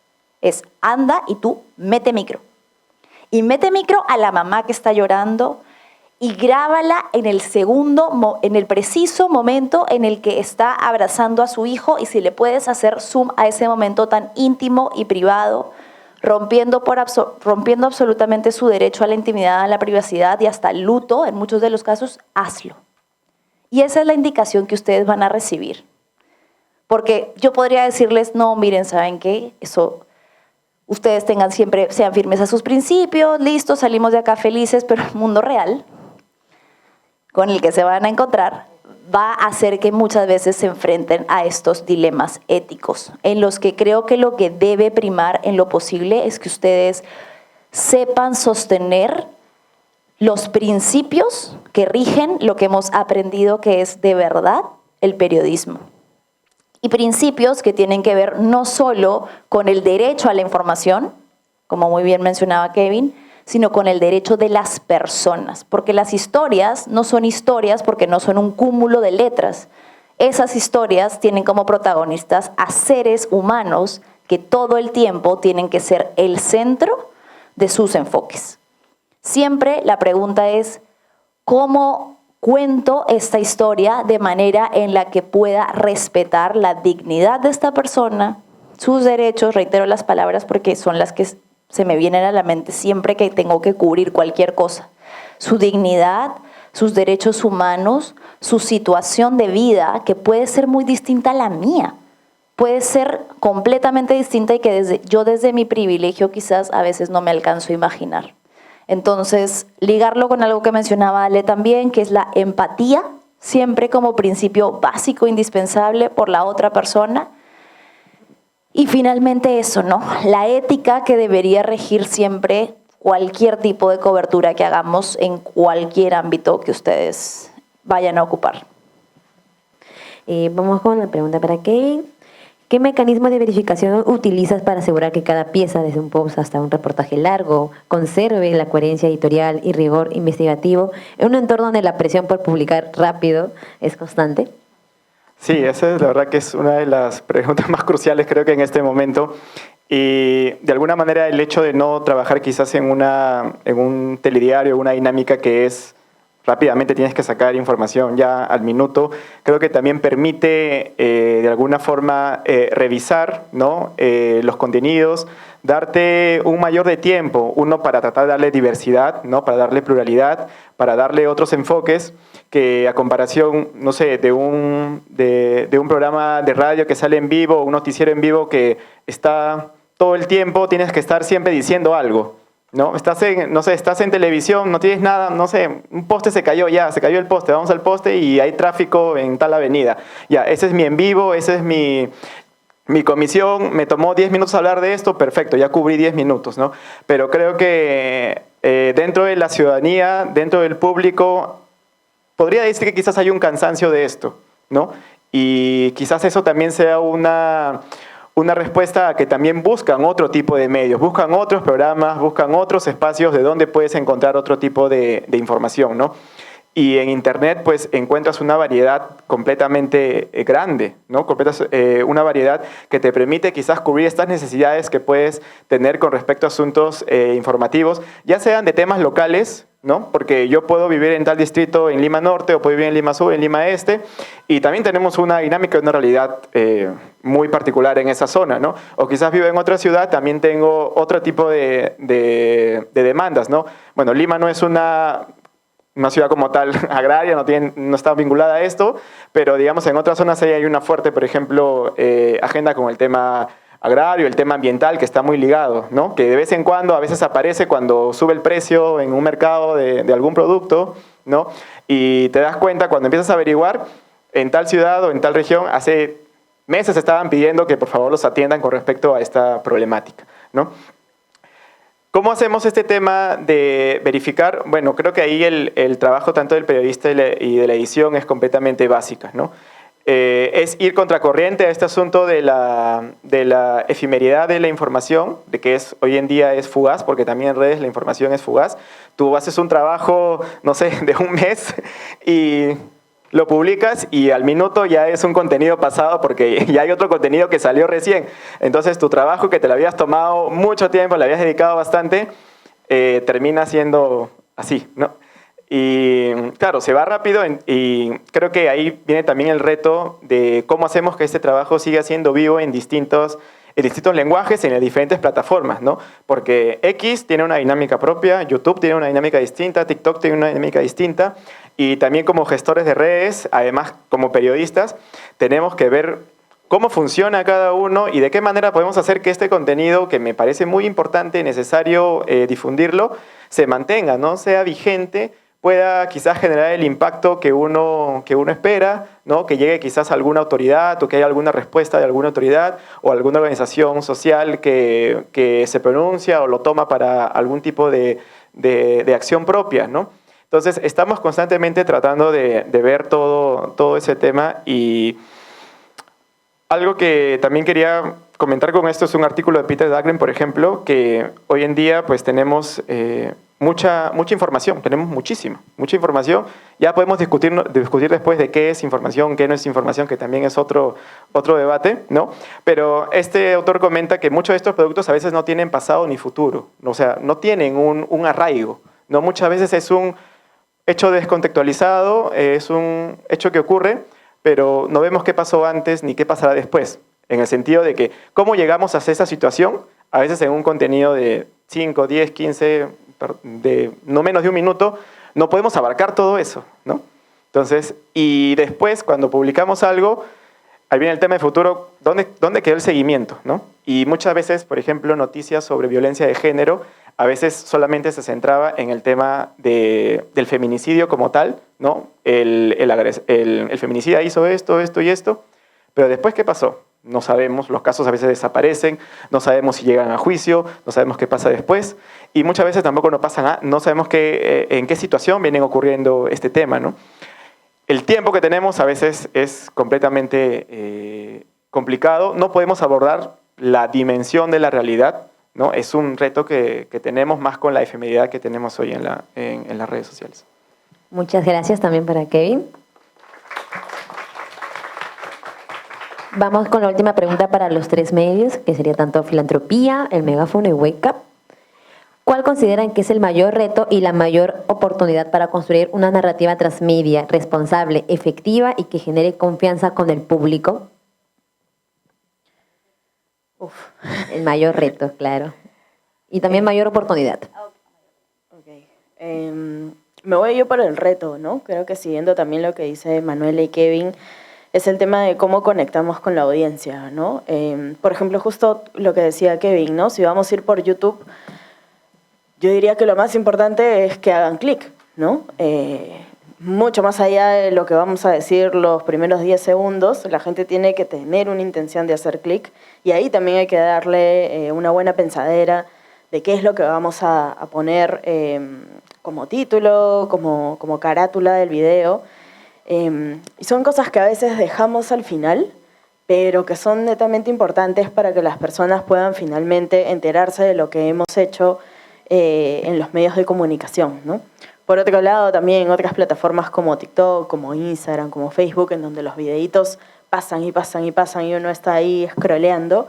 es, anda y tú mete micro. Y mete micro a la mamá que está llorando y grábala en el preciso momento en el que está abrazando a su hijo, y si le puedes hacer zoom a ese momento tan íntimo y privado, rompiendo absolutamente su derecho a la intimidad, a la privacidad y hasta el luto, en muchos de los casos, hazlo. Y esa es la indicación que ustedes van a recibir. Porque yo podría decirles, no, miren, ¿saben qué? Eso, ustedes sean firmes a sus principios, listo, salimos de acá felices, pero el mundo real con el que se van a encontrar va a hacer que muchas veces se enfrenten a estos dilemas éticos, en los que creo que lo que debe primar en lo posible es que ustedes sepan sostener los principios que rigen lo que hemos aprendido que es de verdad el periodismo. Y principios que tienen que ver no solo con el derecho a la información, como muy bien mencionaba Kevin, sino con el derecho de las personas, porque las historias no son historias porque no son un cúmulo de letras. Esas historias tienen como protagonistas a seres humanos que todo el tiempo tienen que ser el centro de sus enfoques. Siempre la pregunta es, ¿cómo cuento esta historia de manera en la que pueda respetar la dignidad de esta persona, sus derechos? Reitero las palabras porque son las que se me vienen a la mente siempre que tengo que cubrir cualquier cosa. Su dignidad, sus derechos humanos, su situación de vida, que puede ser muy distinta a la mía. Puede ser completamente distinta y que yo desde mi privilegio quizás a veces no me alcanzo a imaginar. Entonces, ligarlo con algo que mencionaba Ale también, que es la empatía siempre como principio básico, indispensable por la otra persona. Y finalmente eso, ¿no? La ética que debería regir siempre cualquier tipo de cobertura que hagamos en cualquier ámbito que ustedes vayan a ocupar. Vamos con la pregunta para Kevin. ¿Qué mecanismo de verificación utilizas para asegurar que cada pieza, desde un post hasta un reportaje largo, conserve la coherencia editorial y rigor investigativo en un entorno donde la presión por publicar rápido es constante? Sí, esa es la verdad que es una de las preguntas más cruciales creo que en este momento. Y de alguna manera el hecho de no trabajar quizás en un telediario, una dinámica que es rápidamente tienes que sacar información ya al minuto, creo que también permite de alguna forma revisar, ¿no? Los contenidos, darte un mayor de tiempo, uno para tratar de darle diversidad, ¿no? Para darle pluralidad, para darle otros enfoques que a comparación, no sé, de un programa de radio que sale en vivo, un noticiero en vivo que está todo el tiempo, tienes que estar siempre diciendo algo. ¿No? Estás en televisión, no tienes nada, no sé, un poste se cayó, ya, se cayó el poste, vamos al poste y hay tráfico en tal avenida. Ya, ese es mi en vivo, ese es mi comisión, me tomó 10 minutos hablar de esto, perfecto, ya cubrí 10 minutos, ¿no? Pero creo que dentro de la ciudadanía, dentro del público, podría decir que quizás hay un cansancio de esto, ¿no? Y quizás eso también sea una respuesta a que también buscan otro tipo de medios, buscan otros programas, buscan otros espacios de donde puedes encontrar otro tipo de información, ¿no? Y en Internet pues encuentras una variedad completamente grande, ¿no? Una variedad que te permite quizás cubrir estas necesidades que puedes tener con respecto a asuntos informativos, ya sean de temas locales, ¿no? Porque yo puedo vivir en tal distrito en Lima Norte o puedo vivir en Lima Sur, en Lima Este, y también tenemos una dinámica, una realidad muy particular en esa zona, ¿no? O quizás vivo en otra ciudad, también tengo otro tipo de demandas, ¿no? Bueno, Lima no es una ciudad como tal agraria, no está vinculada a esto, pero digamos en otras zonas hay una fuerte, por ejemplo, agenda con el tema agrario, el tema ambiental que está muy ligado, ¿no? Que de vez en cuando a veces aparece cuando sube el precio en un mercado de algún producto, ¿no? Y te das cuenta cuando empiezas a averiguar en tal ciudad o en tal región, hace meses estaban pidiendo que por favor los atiendan con respecto a esta problemática, ¿no? ¿Cómo hacemos este tema de verificar? Bueno, creo que ahí el trabajo tanto del periodista y de la edición es completamente básica, ¿no? Es ir contracorriente a este asunto de la efemeridad de la información, de que hoy en día es fugaz, porque también en redes la información es fugaz. Tú haces un trabajo, no sé, de un mes y lo publicas y al minuto ya es un contenido pasado porque ya hay otro contenido que salió recién. Entonces tu trabajo que te lo habías tomado mucho tiempo, le habías dedicado bastante, termina siendo así, ¿no? Y claro, se va rápido y creo que ahí viene también el reto de cómo hacemos que este trabajo siga siendo vivo en distintos lenguajes, en las diferentes plataformas, ¿no? Porque X tiene una dinámica propia, YouTube tiene una dinámica distinta, TikTok tiene una dinámica distinta y también como gestores de redes, además como periodistas, tenemos que ver cómo funciona cada uno y de qué manera podemos hacer que este contenido, que me parece muy importante y necesario difundirlo, se mantenga, ¿no? Sea vigente, pueda quizás generar el impacto que uno espera, ¿no? Que llegue quizás a alguna autoridad o que haya alguna respuesta de alguna autoridad o alguna organización social que se pronuncia o lo toma para algún tipo de acción propia, ¿no? Entonces, estamos constantemente tratando de ver todo ese tema y algo que también quería comentar con esto es un artículo de Peter Dahlgren, por ejemplo, que hoy en día pues tenemos mucha información, tenemos mucha información. Ya podemos discutir después de qué es información, qué no es información, que también es otro debate, ¿no? Pero este autor comenta que muchos de estos productos a veces no tienen pasado ni futuro, o sea, no tienen un arraigo, ¿no? Muchas veces es un hecho descontextualizado, es un hecho que ocurre, pero no vemos qué pasó antes ni qué pasará después, en el sentido de que cómo llegamos a esa situación, a veces en un contenido de 5, 10, 15, de no menos de un minuto, no podemos abarcar todo eso, ¿no? Entonces, y después cuando publicamos algo, ahí viene el tema de futuro, ¿dónde quedó el seguimiento, ¿no? Y muchas veces, por ejemplo, noticias sobre violencia de género, a veces solamente se centraba en el tema del feminicidio como tal, ¿no? El feminicida hizo esto, esto y esto, pero después, ¿qué pasó? No sabemos, los casos a veces desaparecen, no sabemos si llegan a juicio, no sabemos qué pasa después, y muchas veces tampoco no sabemos en qué situación viene ocurriendo este tema, ¿no? El tiempo que tenemos a veces es completamente complicado, no podemos abordar la dimensión de la realidad, ¿no? Es un reto que tenemos más con la efemeridad que tenemos hoy en las redes sociales. Muchas gracias también para Kevin. Vamos con la última pregunta para los tres medios, que sería tanto Filantropía, El Megáfono y Wake Up. ¿Cuál consideran que es el mayor reto y la mayor oportunidad para construir una narrativa transmedia responsable, efectiva y que genere confianza con el público? El mayor reto, claro. Y también mayor oportunidad. Okay. Me voy yo por el reto, ¿no? Creo que siguiendo también lo que dice Manuela y Kevin, es el tema de cómo conectamos con la audiencia, ¿no? Por ejemplo, justo lo que decía Kevin, ¿no? Si vamos a ir por YouTube, yo diría que lo más importante es que hagan clic, ¿no? Mucho más allá de lo que vamos a decir los primeros 10 segundos, la gente tiene que tener una intención de hacer clic y ahí también hay que darle una buena pensadera de qué es lo que vamos a poner como título, como carátula del video. Y son cosas que a veces dejamos al final, pero que son netamente importantes para que las personas puedan finalmente enterarse de lo que hemos hecho en los medios de comunicación, ¿no? Por otro lado, también otras plataformas como TikTok, como Instagram, como Facebook, en donde los videitos pasan y pasan y pasan y uno está ahí scrolleando.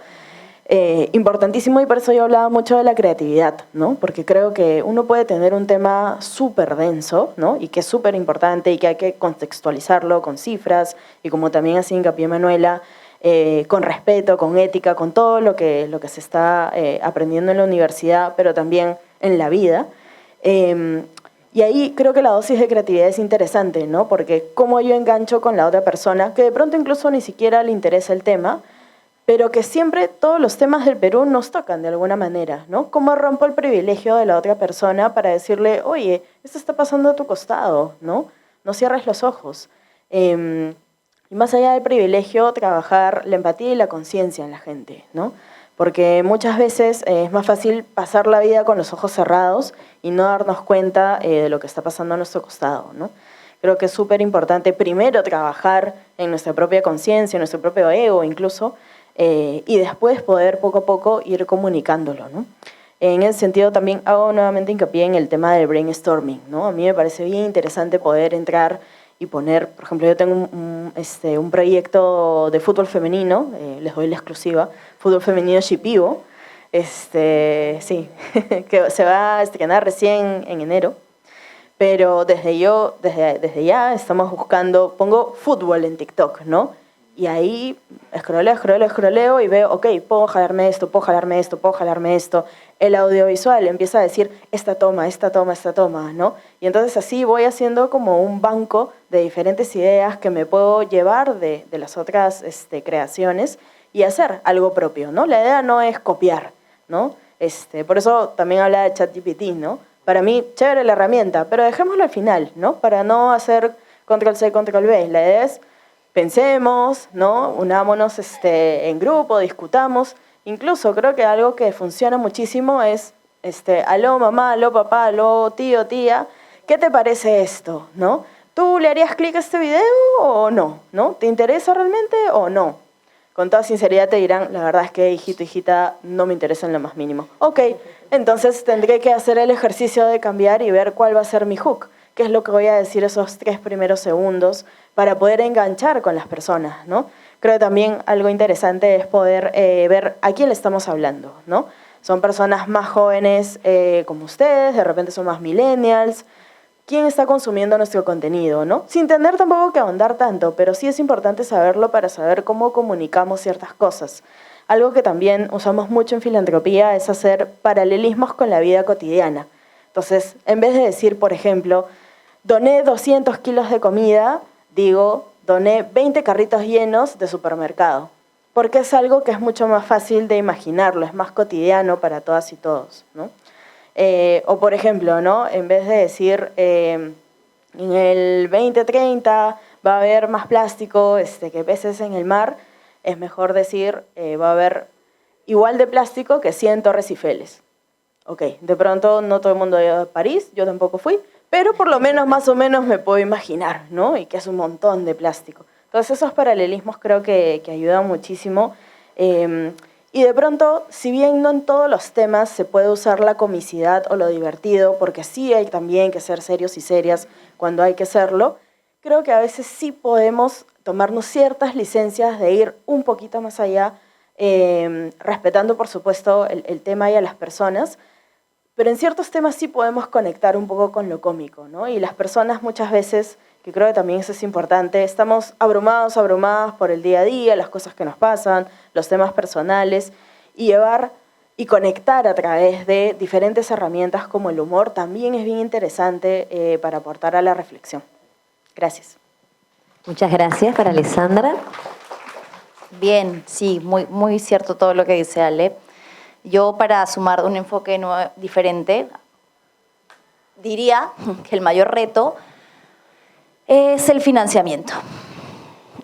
Importantísimo, y por eso yo hablaba mucho de la creatividad, ¿no? Porque creo que uno puede tener un tema súper denso, ¿no? Y que es súper importante y que hay que contextualizarlo con cifras y como también hacía hincapié Manuela, con respeto, con ética, con todo lo que se está aprendiendo en la universidad, pero también en la vida. Y ahí creo que la dosis de creatividad es interesante, ¿no? Porque cómo yo engancho con la otra persona, que de pronto incluso ni siquiera le interesa el tema, pero que siempre todos los temas del Perú nos tocan de alguna manera, ¿no? ¿Cómo rompo el privilegio de la otra persona para decirle, oye, esto está pasando a tu costado, ¿no? No cierres los ojos. Y más allá del privilegio, trabajar la empatía y la conciencia en la gente, ¿no? Porque muchas veces es más fácil pasar la vida con los ojos cerrados y no darnos cuenta de lo que está pasando a nuestro costado, ¿no? Creo que es súper importante primero trabajar en nuestra propia conciencia, en nuestro propio ego incluso, y después poder poco a poco ir comunicándolo, ¿no? En ese sentido también hago nuevamente hincapié en el tema del brainstorming, ¿no? A mí me parece bien interesante poder entrar y poner, por ejemplo, yo tengo un proyecto de fútbol femenino, les doy la exclusiva, fútbol femenino Shipibo, sí, que se va a estrenar recién en enero, pero desde ya estamos buscando, pongo fútbol en TikTok, ¿no? Y ahí escroleo y veo, ok, puedo jalarme esto, puedo jalarme esto, puedo jalarme esto. El audiovisual empieza a decir esta toma, ¿no? Y entonces así voy haciendo como un banco de diferentes ideas que me puedo llevar de las otras creaciones y hacer algo propio, ¿no? La idea no es copiar, ¿no? Por eso también habla de ChatGPT, ¿no? Para mí, chévere la herramienta, pero dejémoslo al final, ¿no? Para no hacer control-C, control-V. La idea es pensemos, ¿no? Unámonos en grupo, discutamos. Incluso creo que algo que funciona muchísimo es, aló mamá, aló papá, aló tío, tía, ¿qué te parece esto? ¿No? ¿Tú le harías clic a este video o no? ¿No? ¿Te interesa realmente o no? Con toda sinceridad te dirán, la verdad es que hijito, hijita, no me interesa en lo más mínimo. Ok, entonces tendré que hacer el ejercicio de cambiar y ver cuál va a ser mi hook. ¿Qué es lo que voy a decir esos 3 primeros segundos para poder enganchar con las personas, ¿no? Creo que también algo interesante es poder ver a quién le estamos hablando, ¿no? Son personas más jóvenes como ustedes, de repente son más millennials. ¿Quién está consumiendo nuestro contenido, no? Sin tener tampoco que ahondar tanto, pero sí es importante saberlo para saber cómo comunicamos ciertas cosas. Algo que también usamos mucho en filantropía es hacer paralelismos con la vida cotidiana. Entonces, en vez de decir, por ejemplo, doné 200 kilos de comida, digo, doné 20 carritos llenos de supermercado, porque es algo que es mucho más fácil de imaginarlo, es más cotidiano para todas y todos, ¿no? O por ejemplo, ¿no? En vez de decir en el 2030 va a haber más plástico que peces en el mar, es mejor decir va a haber igual de plástico que 100 Torres Eiffel. Ok, de pronto no todo el mundo ha ido a París, yo tampoco fui, pero por lo menos más o menos me puedo imaginar, ¿no? Y que es un montón de plástico. Entonces esos paralelismos creo que ayudan muchísimo. Y de pronto, si bien no en todos los temas se puede usar la comicidad o lo divertido, porque sí hay también que ser serios y serias cuando hay que serlo, creo que a veces sí podemos tomarnos ciertas licencias de ir un poquito más allá, respetando por supuesto el tema y a las personas, pero en ciertos temas sí podemos conectar un poco con lo cómico, ¿no? Y las personas muchas veces, que creo que también eso es importante, estamos abrumadas por el día a día, las cosas que nos pasan, los temas personales, y llevar y conectar a través de diferentes herramientas como el humor también es bien interesante para aportar a la reflexión. Gracias. Muchas gracias para Alessandra. Bien, sí, muy cierto todo lo que dice Ale. Yo, para sumar un enfoque diferente, diría que el mayor reto es el financiamiento.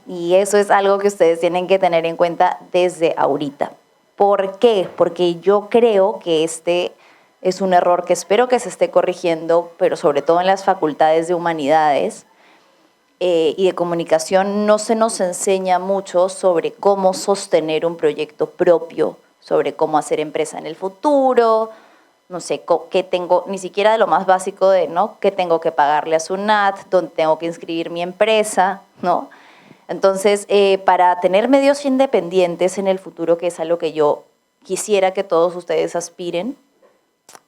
Y eso es algo que ustedes tienen que tener en cuenta desde ahorita. ¿Por qué? Porque yo creo que este es un error que espero que se esté corrigiendo, pero sobre todo en las facultades de humanidades y de comunicación no se nos enseña mucho sobre cómo sostener un proyecto propio, sobre cómo hacer empresa en el futuro, no sé, qué tengo, ni siquiera de lo más básico de, ¿no? ¿Qué tengo que pagarle a SUNAT? ¿Dónde tengo que inscribir mi empresa? ¿No? Entonces, para tener medios independientes en el futuro, que es a lo que yo quisiera que todos ustedes aspiren,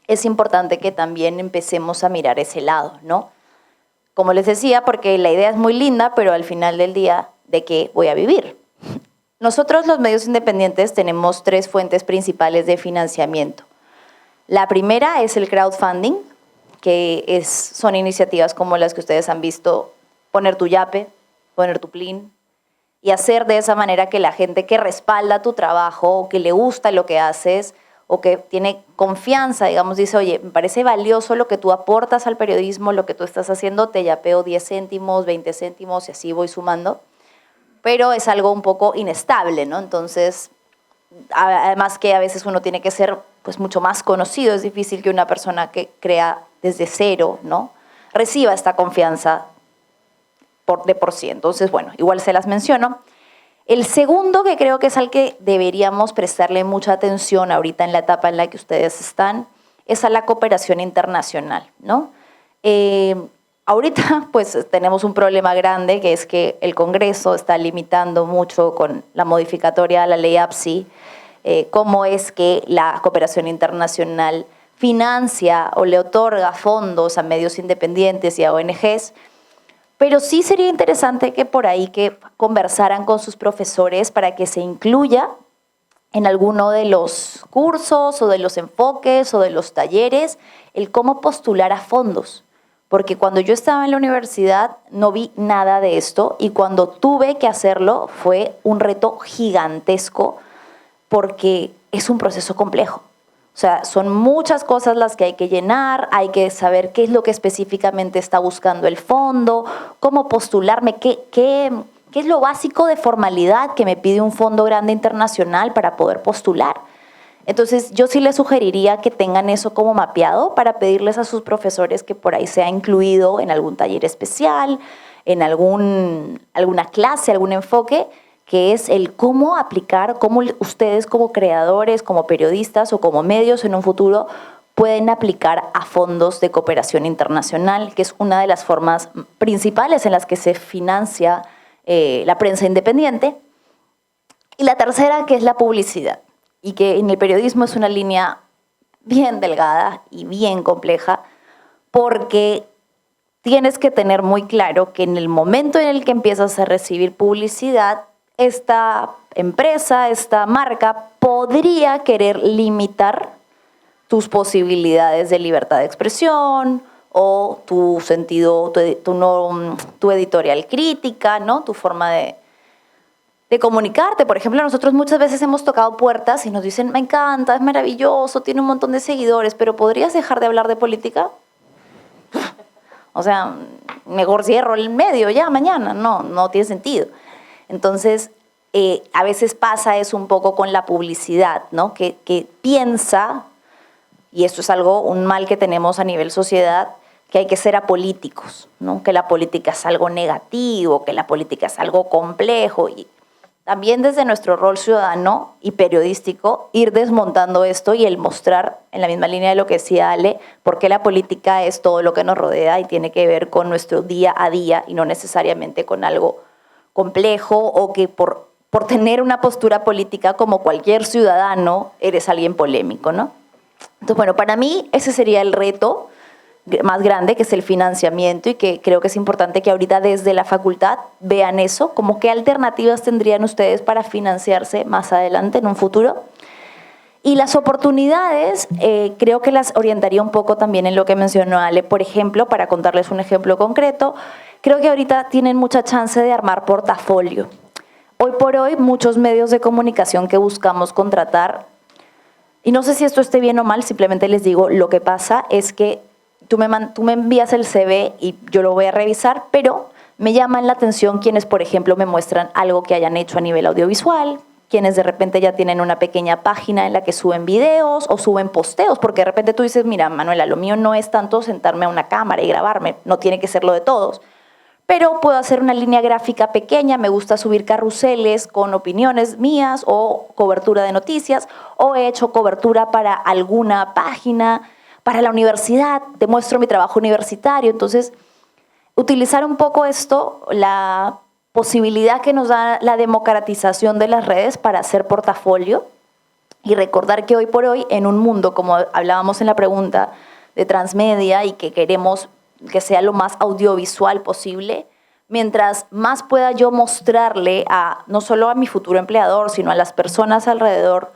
es importante que también empecemos a mirar ese lado, ¿no? Como les decía, porque la idea es muy linda, pero al final del día, ¿de qué voy a vivir? Nosotros, los medios independientes, tenemos 3 fuentes principales de financiamiento. La primera es el crowdfunding, que son iniciativas como las que ustedes han visto, poner tu yape, poner tu plin, y hacer de esa manera que la gente que respalda tu trabajo, o que le gusta lo que haces, o que tiene confianza, digamos, dice, oye, me parece valioso lo que tú aportas al periodismo, lo que tú estás haciendo, te yapeo 10 céntimos, 20 céntimos, y así voy sumando. Pero es algo un poco inestable, ¿no? Entonces, además que a veces uno tiene que ser pues mucho más conocido, es difícil que una persona que crea desde cero, ¿no? Reciba esta confianza de por sí. Entonces, bueno, igual se las menciono. El segundo, que creo que es al que deberíamos prestarle mucha atención ahorita en la etapa en la que ustedes están, es a la cooperación internacional, ¿no? Ahorita pues tenemos un problema grande, que es que el Congreso está limitando mucho con la modificatoria a la ley APSI, cómo es que la cooperación internacional financia o le otorga fondos a medios independientes y a ONGs, pero sí sería interesante que por ahí que conversaran con sus profesores para que se incluya en alguno de los cursos o de los enfoques o de los talleres el cómo postular a fondos. Porque cuando yo estaba en la universidad no vi nada de esto, y cuando tuve que hacerlo fue un reto gigantesco porque es un proceso complejo. O sea, son muchas cosas las que hay que llenar, hay que saber qué es lo que específicamente está buscando el fondo, cómo postularme, qué es lo básico de formalidad que me pide un fondo grande internacional para poder postular. Entonces, yo sí les sugeriría que tengan eso como mapeado para pedirles a sus profesores que por ahí sea incluido en algún taller especial, en alguna clase, algún enfoque, que es el cómo aplicar, cómo ustedes como creadores, como periodistas o como medios en un futuro pueden aplicar a fondos de cooperación internacional, que es una de las formas principales en las que se financia la prensa independiente. Y la tercera, que es la publicidad, y que en el periodismo es una línea bien delgada y bien compleja, porque tienes que tener muy claro que en el momento en el que empiezas a recibir publicidad, esta empresa, esta marca, podría querer limitar tus posibilidades de libertad de expresión o tu sentido, tu editorial crítica, ¿no? Tu forma de comunicarte. Por ejemplo, nosotros muchas veces hemos tocado puertas y nos dicen, me encanta, es maravilloso, tiene un montón de seguidores, pero ¿podrías dejar de hablar de política? O sea, mejor cierro el medio ya mañana. No tiene sentido. Entonces, a veces pasa eso un poco con la publicidad, ¿no? Que piensa, y esto es un mal que tenemos a nivel sociedad, que hay que ser apolíticos, ¿no? Que la política es algo negativo, que la política es algo complejo. Y también desde nuestro rol ciudadano y periodístico, ir desmontando esto y el mostrar, en la misma línea de lo que decía Ale, por qué la política es todo lo que nos rodea y tiene que ver con nuestro día a día y no necesariamente con algo complejo o que por tener una postura política como cualquier ciudadano eres alguien polémico, ¿no? Entonces, bueno, para mí ese sería el reto más grande, que es el financiamiento, y que creo que es importante que ahorita desde la facultad vean eso, como qué alternativas tendrían ustedes para financiarse más adelante en un futuro. Y las oportunidades, creo que las orientaría un poco también en lo que mencionó Ale. Por ejemplo, para contarles un ejemplo concreto, creo que ahorita tienen mucha chance de armar portafolio. Hoy por hoy, muchos medios de comunicación que buscamos contratar, y no sé si esto esté bien o mal, simplemente les digo, lo que pasa es que tú me envías el CV y yo lo voy a revisar, pero me llaman la atención quienes, por ejemplo, me muestran algo que hayan hecho a nivel audiovisual, quienes de repente ya tienen una pequeña página en la que suben videos o suben posteos, porque de repente tú dices, mira, Manuela, lo mío no es tanto sentarme a una cámara y grabarme, no tiene que ser lo de todos, pero puedo hacer una línea gráfica pequeña, me gusta subir carruseles con opiniones mías o cobertura de noticias, o he hecho cobertura para alguna página, para la universidad, te muestro mi trabajo universitario. Entonces, utilizar un poco esto, la posibilidad que nos da la democratización de las redes para hacer portafolio, y recordar que hoy por hoy, en un mundo, como hablábamos en la pregunta, de transmedia y que queremos que sea lo más audiovisual posible, mientras más pueda yo mostrarle no solo a mi futuro empleador, sino a las personas alrededor,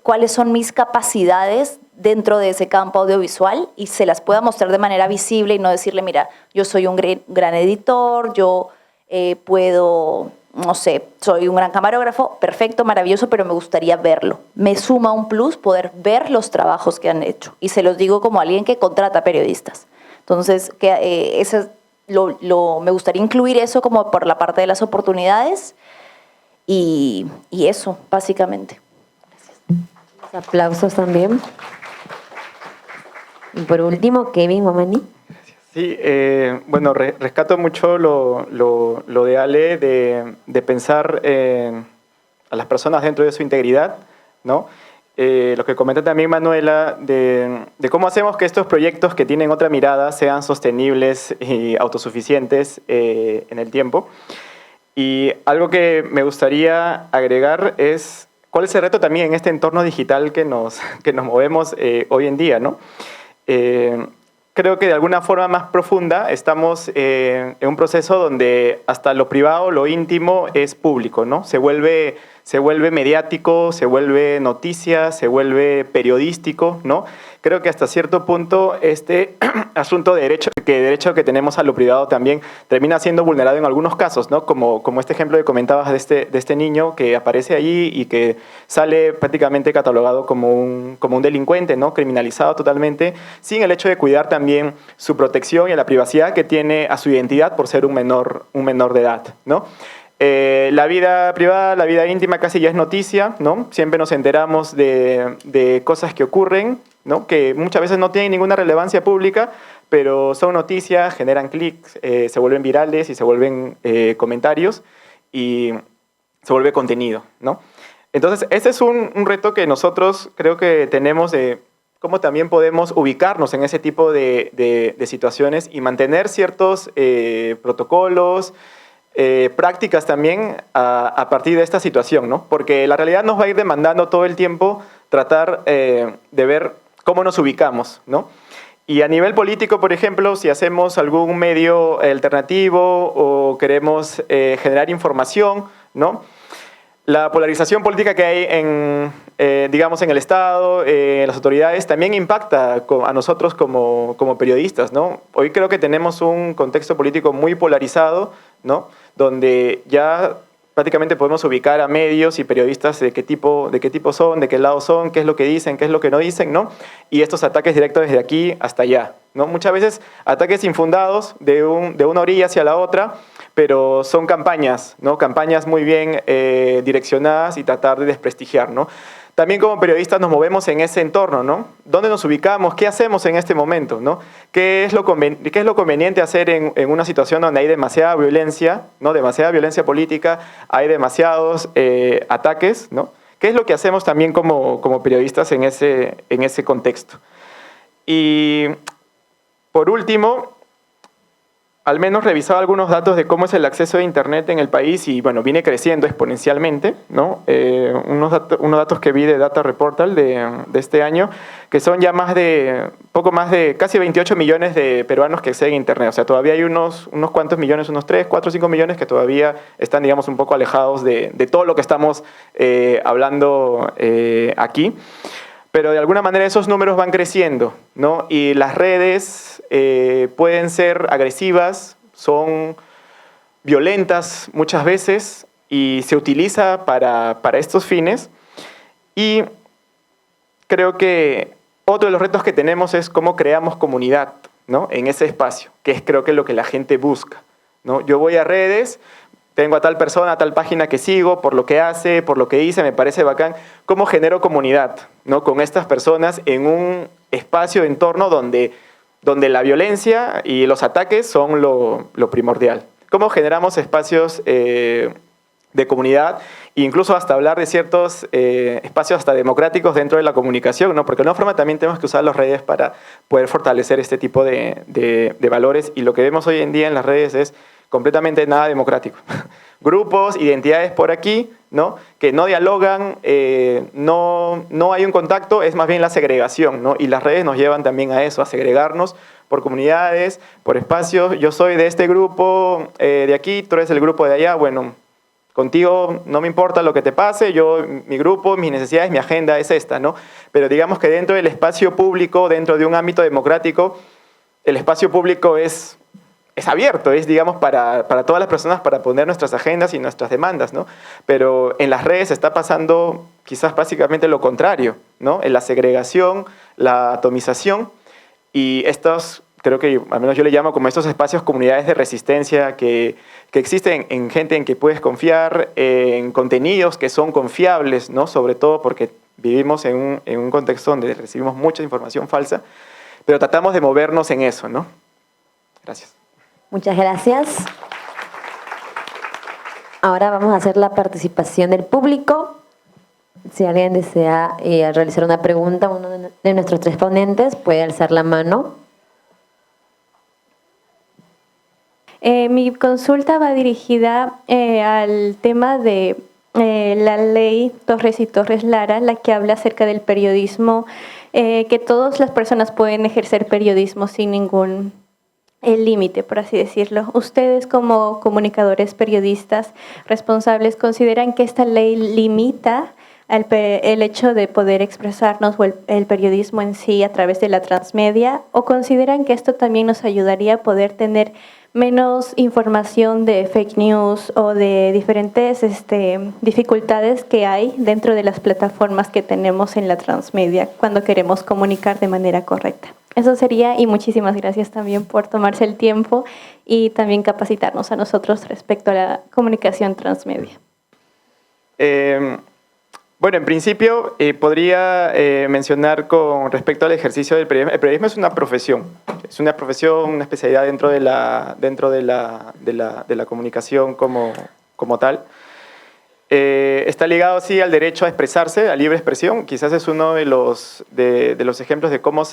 cuáles son mis capacidades dentro de ese campo audiovisual y se las pueda mostrar de manera visible y no decirle, mira, yo soy un gran editor, yo puedo, no sé, soy un gran camarógrafo, perfecto, maravilloso, pero me gustaría verlo. Me suma un plus poder ver los trabajos que han hecho. Y se los digo como alguien que contrata periodistas. Entonces, me gustaría incluir eso como por la parte de las oportunidades y eso, básicamente. Gracias. Aplausos también. Y por último, Kevin Mamani. Sí, bueno, rescato mucho lo de Ale, de pensar a las personas dentro de su integridad, ¿no? Lo que comenta también Manuela, de cómo hacemos que estos proyectos que tienen otra mirada sean sostenibles y autosuficientes en el tiempo. Y algo que me gustaría agregar es cuál es el reto también en este entorno digital que nos movemos hoy en día, ¿no? Creo que de alguna forma más profunda estamos en un proceso donde hasta lo privado, lo íntimo es público, ¿no? Se vuelve mediático, se vuelve noticia, se vuelve periodístico, ¿no? Creo que hasta cierto punto este asunto de derecho que tenemos a lo privado también termina siendo vulnerado en algunos casos, ¿no? Como este ejemplo que comentabas de este niño que aparece allí y que sale prácticamente catalogado como un delincuente, ¿no? Criminalizado totalmente, sin el hecho de cuidar también su protección y a la privacidad que tiene a su identidad por ser un menor de edad, ¿no? La vida privada, la vida íntima casi ya es noticia, ¿no? Siempre nos enteramos de cosas que ocurren, ¿no? Que muchas veces no tienen ninguna relevancia pública, pero son noticias, generan clics, se vuelven virales y se vuelven comentarios y se vuelve contenido, ¿no? Entonces, ese es un reto que nosotros creo que tenemos de cómo también podemos ubicarnos en ese tipo de situaciones y mantener ciertos protocolos, prácticas también a partir de esta situación, ¿no? Porque la realidad nos va a ir demandando todo el tiempo tratar de ver cómo nos ubicamos, ¿no? Y a nivel político, por ejemplo, si hacemos algún medio alternativo o queremos generar información, ¿no? La polarización política que hay digamos, en el Estado, en las autoridades, también impacta a nosotros como periodistas, ¿no? Hoy creo que tenemos un contexto político muy polarizado, ¿no? Donde ya prácticamente podemos ubicar a medios y periodistas de qué tipo son, de qué lado son, qué es lo que dicen, qué es lo que no dicen, ¿no? Y estos ataques directos desde aquí hasta allá, ¿no? Muchas veces ataques infundados de una orilla hacia la otra, pero son campañas, ¿no? Campañas muy bien direccionadas y tratar de desprestigiar, ¿no? También como periodistas nos movemos en ese entorno, ¿no? ¿Dónde nos ubicamos? ¿Qué hacemos en este momento, ¿no? ¿Qué es lo conveniente hacer en una situación donde hay demasiada violencia, ¿no? Demasiada violencia política, hay demasiados ataques, ¿no? ¿Qué es lo que hacemos también como periodistas en ese contexto? Y por último, al menos revisaba algunos datos de cómo es el acceso a Internet en el país y, bueno, viene creciendo exponencialmente, ¿no? Unos datos que vi de Data Reportal de este año, que son ya poco más de casi 28 millones de peruanos que acceden a Internet. O sea, todavía hay unos cuantos millones, unos 3, 4, 5 millones que todavía están, digamos, un poco alejados de todo lo que estamos hablando aquí. Pero de alguna manera esos números van creciendo, ¿no? Y las redes pueden ser agresivas, son violentas muchas veces y se utiliza para estos fines. Y creo que otro de los retos que tenemos es cómo creamos comunidad, ¿no? En ese espacio, que es creo que lo que la gente busca, ¿no? Yo voy a redes, tengo a tal persona, a tal página que sigo, por lo que hace, por lo que dice, me parece bacán. ¿Cómo genero comunidad, ¿no? Con estas personas en un espacio, entorno donde la violencia y los ataques son lo primordial? ¿Cómo generamos espacios de comunidad? E incluso hasta hablar de ciertos espacios hasta democráticos dentro de la comunicación, ¿no? Porque de una forma también tenemos que usar las redes para poder fortalecer este tipo de valores. Y lo que vemos hoy en día en las redes es completamente nada democrático. Grupos, identidades por aquí, ¿no? Que no dialogan, no hay un contacto, es más bien la segregación, ¿no? Y las redes nos llevan también a eso, a segregarnos por comunidades, por espacios. Yo soy de este grupo de aquí, tú eres el grupo de allá, bueno, contigo no me importa lo que te pase, mi grupo, mis necesidades, mi agenda es esta, ¿no? Pero digamos que dentro del espacio público, dentro de un ámbito democrático, el espacio público es abierto, es, digamos, para todas las personas para poner nuestras agendas y nuestras demandas, ¿no? Pero en las redes está pasando quizás básicamente lo contrario, ¿no? En la segregación, la atomización y estos, creo que al menos yo le llamo como estos espacios, comunidades de resistencia que existen en gente en que puedes confiar, en contenidos que son confiables, ¿no? Sobre todo porque vivimos en un contexto donde recibimos mucha información falsa, pero tratamos de movernos en eso, ¿no? Gracias. Muchas gracias. Ahora vamos a hacer la participación del público. Si alguien desea realizar una pregunta, uno de nuestros 3 ponentes puede alzar la mano. Mi consulta va dirigida al tema de la ley Torres y Torres Lara, la que habla acerca del periodismo, que todas las personas pueden ejercer periodismo sin ningún límite, por así decirlo. Ustedes como comunicadores, periodistas responsables, ¿consideran que esta ley limita el hecho de poder expresarnos o el periodismo en sí a través de la transmedia? ¿O consideran que esto también nos ayudaría a poder tener menos información de fake news o de diferentes dificultades que hay dentro de las plataformas que tenemos en la transmedia cuando queremos comunicar de manera correcta? Eso sería, y muchísimas gracias también por tomarse el tiempo y también capacitarnos a nosotros respecto a la comunicación transmedia. Bueno, en principio podría mencionar con respecto al ejercicio del periodismo. El periodismo es una profesión, una especialidad dentro de la comunicación como tal. Está ligado, sí, al derecho a expresarse, a libre expresión. Quizás es uno de los ejemplos de cómo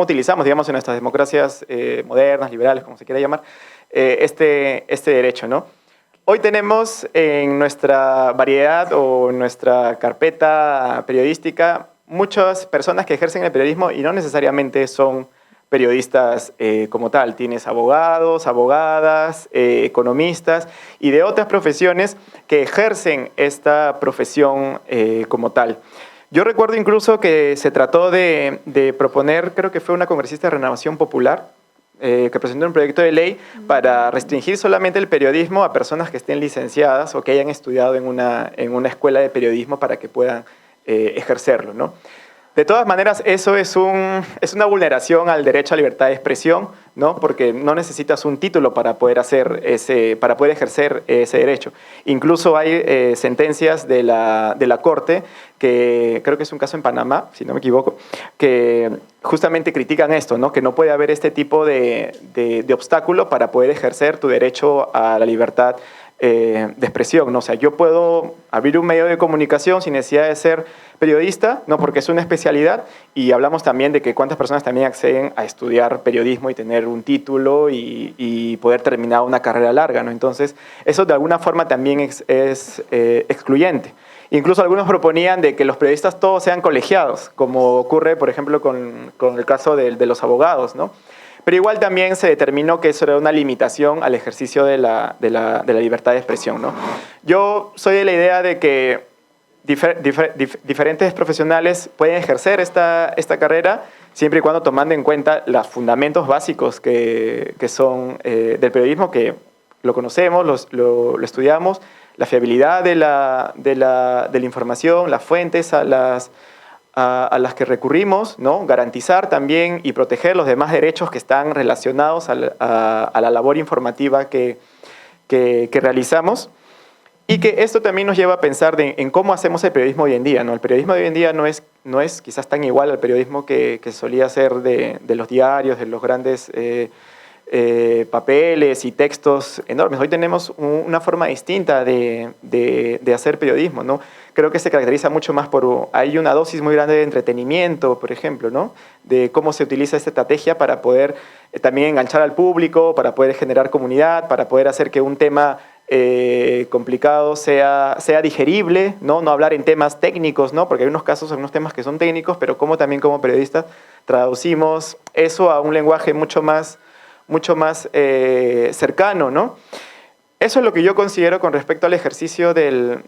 utilizamos, digamos, en nuestras democracias modernas, liberales, como se quiera llamar, este derecho, ¿no? Hoy tenemos en nuestra variedad o en nuestra carpeta periodística muchas personas que ejercen el periodismo y no necesariamente son periodistas como tal. Tienes abogados, abogadas, economistas y de otras profesiones que ejercen esta profesión como tal. Yo recuerdo incluso que se trató de proponer, creo que fue una congresista de Renovación Popular, que presentó un proyecto de ley para restringir solamente el periodismo a personas que estén licenciadas o que hayan estudiado en una escuela de periodismo para que puedan ejercerlo, ¿no? De todas maneras, eso es una vulneración al derecho a libertad de expresión, ¿no? Porque no necesitas un título para poder ejercer ese derecho. Incluso hay sentencias de la Corte, que creo que es un caso en Panamá, si no me equivoco, que justamente critican esto, ¿no? Que no puede haber este tipo de obstáculo para poder ejercer tu derecho a la libertad de expresión, ¿no? O sea, yo puedo abrir un medio de comunicación sin necesidad de ser periodista, ¿no? Porque es una especialidad, y hablamos también de que cuántas personas también acceden a estudiar periodismo y tener un título y poder terminar una carrera larga, ¿no? Entonces, eso de alguna forma también es excluyente. Incluso algunos proponían de que los periodistas todos sean colegiados, como ocurre, por ejemplo, con el caso de los abogados, ¿no? Pero igual también se determinó que eso era una limitación al ejercicio de la libertad de expresión, ¿no? Yo soy de la idea de que diferentes profesionales pueden ejercer esta carrera siempre y cuando tomando en cuenta los fundamentos básicos que son del periodismo, que lo conocemos, lo estudiamos, la fiabilidad de la información, las fuentes a las que recurrimos, ¿no? Garantizar también y proteger los demás derechos que están relacionados a la labor informativa que realizamos. Y que esto también nos lleva a pensar en cómo hacemos el periodismo hoy en día, ¿no? El periodismo de hoy en día no es quizás tan igual al periodismo que solía ser de los diarios, de los grandes papeles y textos enormes. Hoy tenemos una forma distinta de hacer periodismo, ¿no? Creo que se caracteriza mucho más hay una dosis muy grande de entretenimiento, por ejemplo, ¿no? De cómo se utiliza esta estrategia para poder también enganchar al público, para poder generar comunidad, para poder hacer que un tema complicado sea digerible, ¿no? No hablar en temas técnicos, ¿no? Porque hay unos casos, algunos temas que son técnicos, pero cómo también como periodistas traducimos eso a un lenguaje mucho más cercano, ¿no? Eso es lo que yo considero con respecto al ejercicio del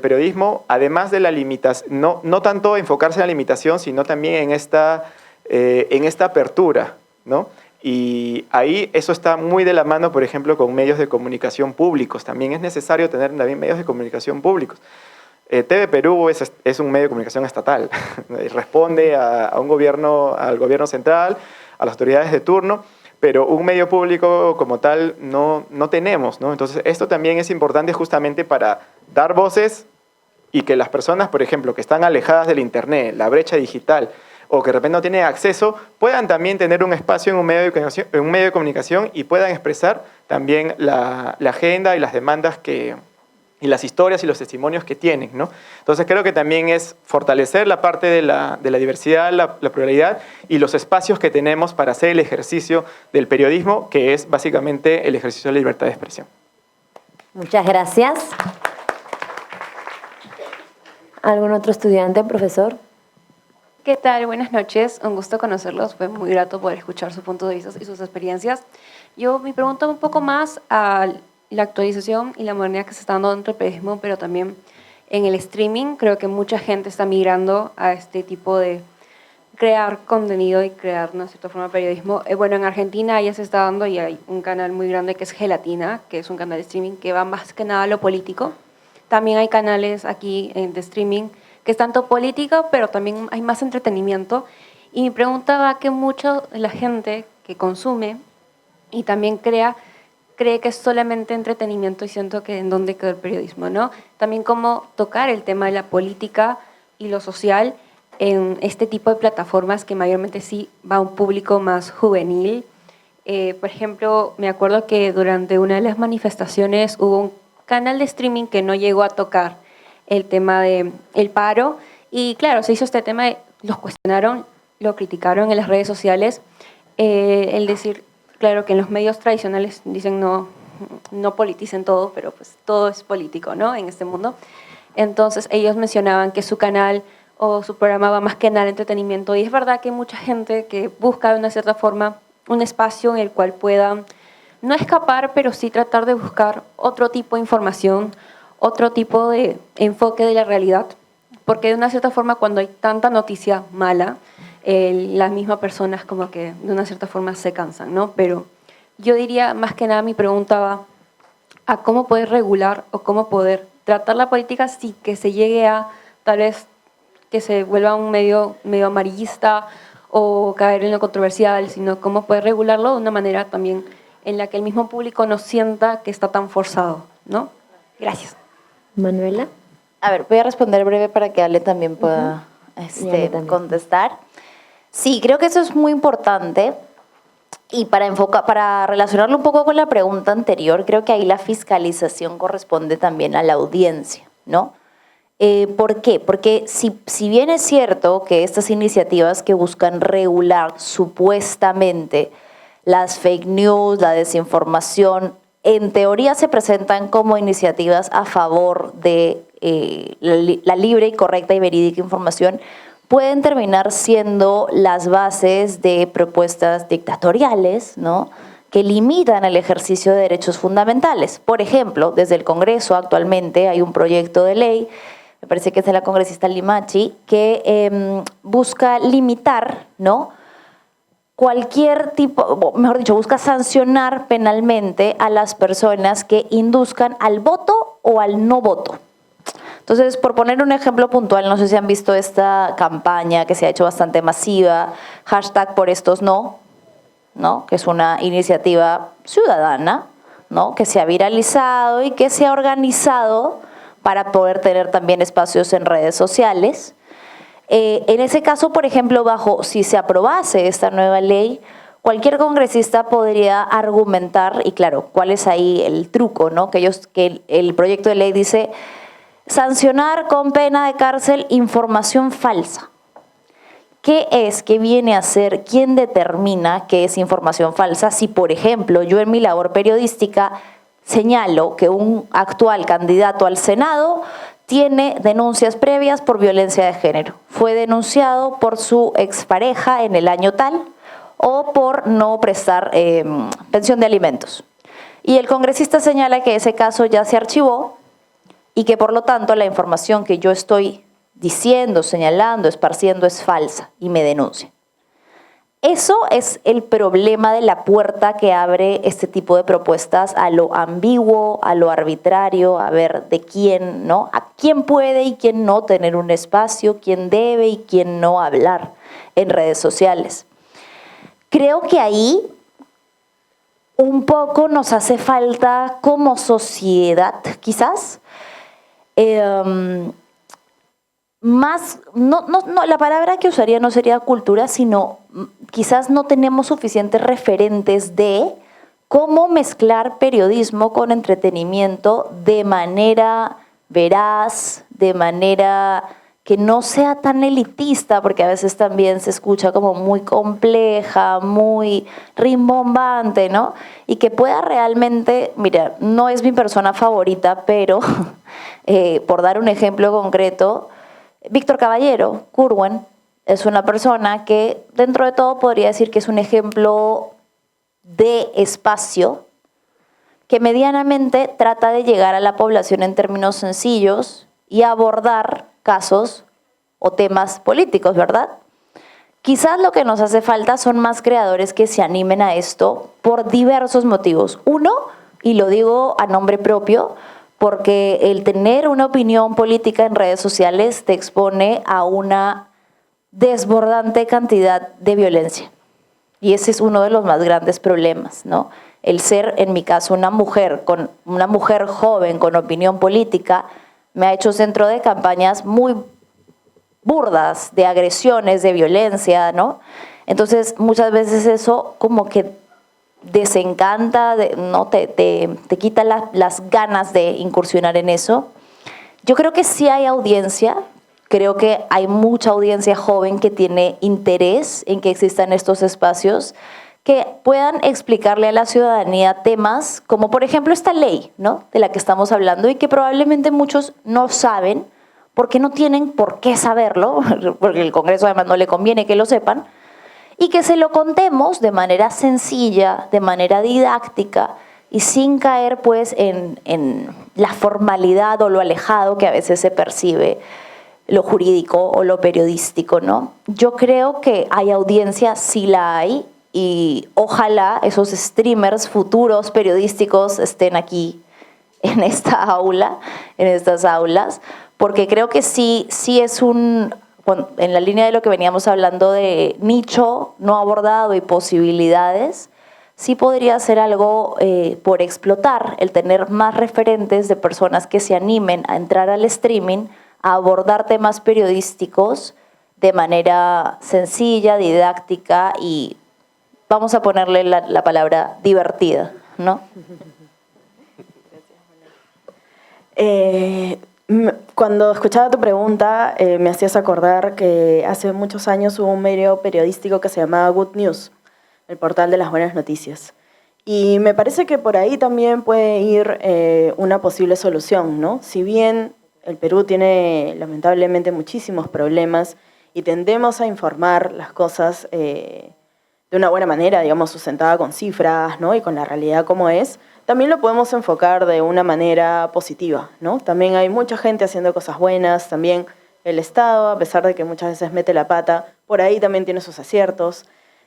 periodismo, además de la limitación, no tanto enfocarse en la limitación, sino también en esta apertura, ¿no? Y ahí eso está muy de la mano, por ejemplo, con medios de comunicación públicos. También es necesario tener también medios de comunicación públicos. TV Perú es un medio de comunicación estatal. Responde al gobierno central, a las autoridades de turno, pero un medio público como tal no tenemos, ¿no? Entonces, esto también es importante justamente para dar voces y que las personas, por ejemplo, que están alejadas del Internet, la brecha digital, o que de repente no tienen acceso, puedan también tener un espacio en un medio de comunicación y puedan expresar también la agenda y las demandas y las historias y los testimonios que tienen, ¿no? Entonces creo que también es fortalecer la parte de la diversidad, la pluralidad y los espacios que tenemos para hacer el ejercicio del periodismo, que es básicamente el ejercicio de la libertad de expresión. Muchas gracias. ¿Algún otro estudiante, profesor? ¿Qué tal? Buenas noches, un gusto conocerlos, fue muy grato poder escuchar sus puntos de vista y sus experiencias. Yo me pregunto un poco más a la actualización y la modernidad que se está dando dentro del periodismo, pero también en el streaming. Creo que mucha gente está migrando a este tipo de crear contenido y crear, de cierta forma, periodismo. Bueno, en Argentina ya se está dando y hay un canal muy grande que es Gelatina, que es un canal de streaming que va más que nada a lo político. También hay canales aquí de streaming que es tanto política, pero también hay más entretenimiento. Y mi pregunta va que mucha de la gente que consume y también cree que es solamente entretenimiento, y siento que en dónde quedó el periodismo, ¿no? También cómo tocar el tema de la política y lo social en este tipo de plataformas que mayormente sí va a un público más juvenil. Por ejemplo, me acuerdo que durante una de las manifestaciones hubo un canal de streaming que no llegó a tocar el tema del paro, y claro, se hizo este tema, los cuestionaron, lo criticaron en las redes sociales, el decir, claro, que en los medios tradicionales dicen no politicen todo, pero pues todo es político, ¿no? En este mundo. Entonces ellos mencionaban que su canal o su programa va más que nada de entretenimiento, y es verdad que hay mucha gente que busca de una cierta forma un espacio en el cual puedan no escapar, pero sí tratar de buscar otro tipo de información, otro tipo de enfoque de la realidad, porque de una cierta forma cuando hay tanta noticia mala, las mismas personas como que de una cierta forma se cansan, ¿no? Pero yo diría, más que nada, mi pregunta va a cómo poder regular o cómo poder tratar la política sin que se llegue a, tal vez, que se vuelva un medio amarillista o caer en lo controversial, sino cómo poder regularlo de una manera también en la que el mismo público no sienta que está tan forzado, ¿no? Gracias. Manuela. A ver, voy a responder breve para que Ale también pueda Y Ale también. contestar. Sí, creo que eso es muy importante. Y para relacionarlo un poco con la pregunta anterior, creo que ahí la fiscalización corresponde también a la audiencia, ¿no? ¿Por qué? Porque si bien es cierto que estas iniciativas que buscan regular supuestamente las fake news, la desinformación, en teoría se presentan como iniciativas a favor de la libre y correcta y verídica información, pueden terminar siendo las bases de propuestas dictatoriales, ¿no?, que limitan el ejercicio de derechos fundamentales. Por ejemplo, desde el Congreso actualmente hay un proyecto de ley, me parece que es de la congresista Limachi, que busca limitar, ¿no?, cualquier tipo, mejor dicho, busca sancionar penalmente a las personas que induzcan al voto o al no voto. Entonces, por poner un ejemplo puntual, no sé si han visto esta campaña que se ha hecho bastante masiva, #PorEstosNo, ¿no?, que es una iniciativa ciudadana, ¿no?, que se ha viralizado y que se ha organizado para poder tener también espacios en redes sociales. En ese caso, por ejemplo, si se aprobase esta nueva ley, cualquier congresista podría argumentar, y claro, ¿cuál es ahí el truco, no? Que el proyecto de ley dice sancionar con pena de cárcel información falsa. ¿Qué es? ¿Qué viene a ser? ¿Quién determina qué es información falsa? Si, por ejemplo, yo en mi labor periodística señalo que un actual candidato al Senado tiene denuncias previas por violencia de género, fue denunciado por su expareja en el año tal o por no prestar pensión de alimentos. Y el congresista señala que ese caso ya se archivó y que por lo tanto la información que yo estoy diciendo, señalando, esparciendo es falsa y me denuncia. Eso es el problema de la puerta que abre este tipo de propuestas a lo ambiguo, a lo arbitrario, a ver de quién, ¿no? A quién puede y quién no tener un espacio, quién debe y quién no hablar en redes sociales. Creo que ahí un poco nos hace falta como sociedad, quizás, la palabra que usaría no sería cultura, sino quizás no tenemos suficientes referentes de cómo mezclar periodismo con entretenimiento de manera veraz, de manera que no sea tan elitista, porque a veces también se escucha como muy compleja, muy rimbombante, ¿no? Y que pueda realmente, mira, no es mi persona favorita, pero por dar un ejemplo concreto, Víctor Caballero, Curwen, es una persona que dentro de todo podría decir que es un ejemplo de espacio que medianamente trata de llegar a la población en términos sencillos y abordar casos o temas políticos, ¿verdad? Quizás lo que nos hace falta son más creadores que se animen a esto por diversos motivos. Uno, y lo digo a nombre propio, porque el tener una opinión política en redes sociales te expone a una desbordante cantidad de violencia. Y ese es uno de los más grandes problemas, ¿no? El ser, en mi caso, una mujer joven con opinión política, me ha hecho centro de campañas muy burdas, de agresiones, de violencia, ¿no? Entonces, muchas veces eso como que desencanta, ¿no? te quita las ganas de incursionar en eso. Yo creo que sí hay audiencia, creo que hay mucha audiencia joven que tiene interés en que existan estos espacios que puedan explicarle a la ciudadanía temas como, por ejemplo, esta ley, ¿no?, de la que estamos hablando y que probablemente muchos no saben porque no tienen por qué saberlo, porque el Congreso además no le conviene que lo sepan, y que se lo contemos de manera sencilla, de manera didáctica y sin caer pues en la formalidad o lo alejado que a veces se percibe lo jurídico o lo periodístico, ¿no? Yo creo que hay audiencia, sí la hay, y ojalá esos streamers futuros periodísticos estén aquí en esta aula, en estas aulas, porque creo que sí es en la línea de lo que veníamos hablando de nicho no abordado y posibilidades, sí podría ser algo por explotar, el tener más referentes de personas que se animen a entrar al streaming, a abordar temas periodísticos de manera sencilla, didáctica y vamos a ponerle la palabra divertida, ¿no? Cuando escuchaba tu pregunta, me hacías acordar que hace muchos años hubo un medio periodístico que se llamaba Good News, el portal de las buenas noticias. Y me parece que por ahí también puede ir una posible solución, ¿no? Si bien el Perú tiene lamentablemente muchísimos problemas y tendemos a informar las cosas de una buena manera, digamos, sustentada con cifras, ¿no? Y con la realidad como es, también lo podemos enfocar de una manera positiva, ¿no? También hay mucha gente haciendo cosas buenas, también el Estado, a pesar de que muchas veces mete la pata, por ahí también tiene sus aciertos.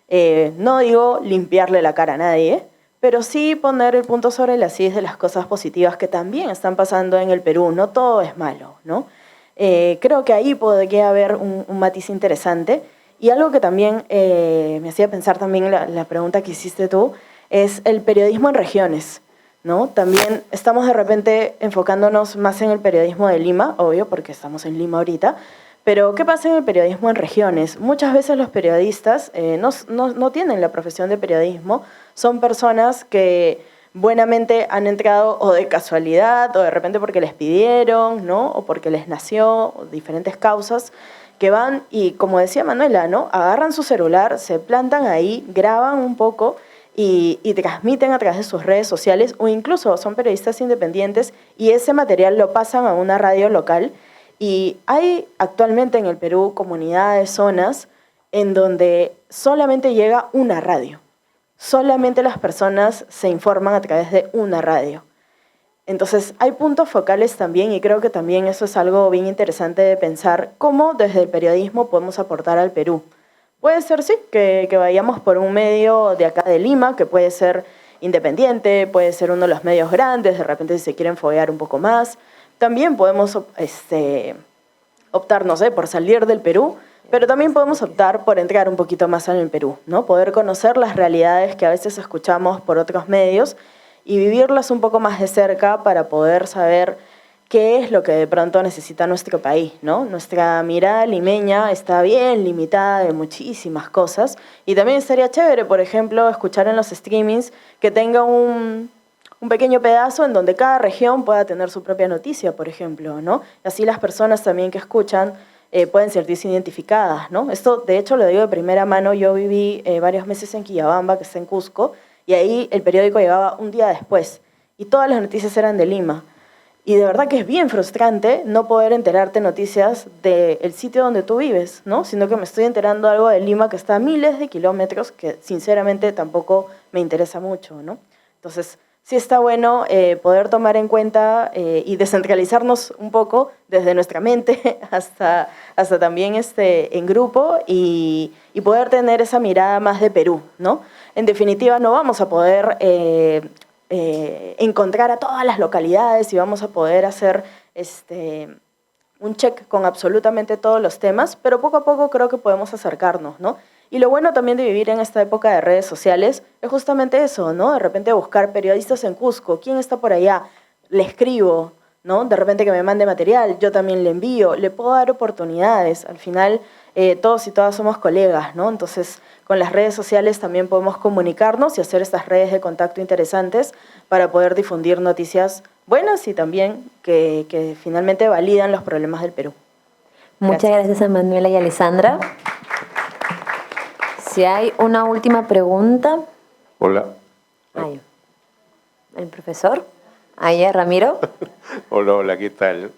No digo limpiarle la cara a nadie, pero sí poner el punto sobre las IES de las cosas positivas que también están pasando en el Perú. No todo es malo, ¿no? Creo que ahí podría haber un matiz interesante. Y algo que también me hacía pensar también la pregunta que hiciste tú, es el periodismo en regiones, ¿no? También estamos de repente enfocándonos más en el periodismo de Lima, obvio, porque estamos en Lima ahorita, pero ¿qué pasa en el periodismo en regiones? Muchas veces los periodistas no tienen la profesión de periodismo, son personas que buenamente han entrado o de casualidad o de repente porque les pidieron, ¿no? O porque les nació, o diferentes causas, que van y, como decía Manuela, ¿no? Agarran su celular, se plantan ahí, graban un poco y transmiten a través de sus redes sociales o incluso son periodistas independientes y ese material lo pasan a una radio local. Y hay actualmente en el Perú comunidades, zonas en donde solamente llega una radio. Solamente las personas se informan a través de una radio. Entonces hay puntos focales también y creo que también eso es algo bien interesante de pensar cómo desde el periodismo podemos aportar al Perú. Puede ser, sí, que vayamos por un medio de acá de Lima, que puede ser independiente, puede ser uno de los medios grandes, de repente si se quieren foguear un poco más. También podemos optar, no sé, por salir del Perú, pero también podemos optar por entrar un poquito más en el Perú, ¿no? Poder conocer las realidades que a veces escuchamos por otros medios y vivirlas un poco más de cerca para poder saber qué es lo que de pronto necesita nuestro país, ¿no? Nuestra mirada limeña está bien limitada de muchísimas cosas y también estaría chévere, por ejemplo, escuchar en los streamings que tenga un pequeño pedazo en donde cada región pueda tener su propia noticia, por ejemplo, ¿no? Y así las personas también que escuchan pueden sentirse identificadas, ¿no? Esto, de hecho, lo digo de primera mano. Yo viví varios meses en Quillabamba, que está en Cusco, y ahí el periódico llegaba un día después y todas las noticias eran de Lima. Y de verdad que es bien frustrante no poder enterarte noticias del sitio donde tú vives, ¿no? Sino que me estoy enterando algo de Lima que está a miles de kilómetros, que sinceramente tampoco me interesa mucho, ¿no? Entonces, sí está bueno poder tomar en cuenta y descentralizarnos un poco desde nuestra mente hasta también en grupo y poder tener esa mirada más de Perú, ¿no? En definitiva, no vamos a poder encontrar a todas las localidades y vamos a poder hacer un check con absolutamente todos los temas, pero poco a poco creo que podemos acercarnos, ¿no? Y lo bueno también de vivir en esta época de redes sociales es justamente eso, ¿no? De repente buscar periodistas en Cusco, ¿quién está por allá? Le escribo, ¿no? De repente que me mande material, yo también le envío, le puedo dar oportunidades. Al final, todos y todas somos colegas, ¿no? Entonces, con las redes sociales también podemos comunicarnos y hacer estas redes de contacto interesantes para poder difundir noticias buenas y también que finalmente validan los problemas del Perú. Muchas gracias a Manuela y a Alessandra. Si hay una última pregunta. Hola. Ay, el profesor. Ahí, Ramiro. Hola, ¿qué tal?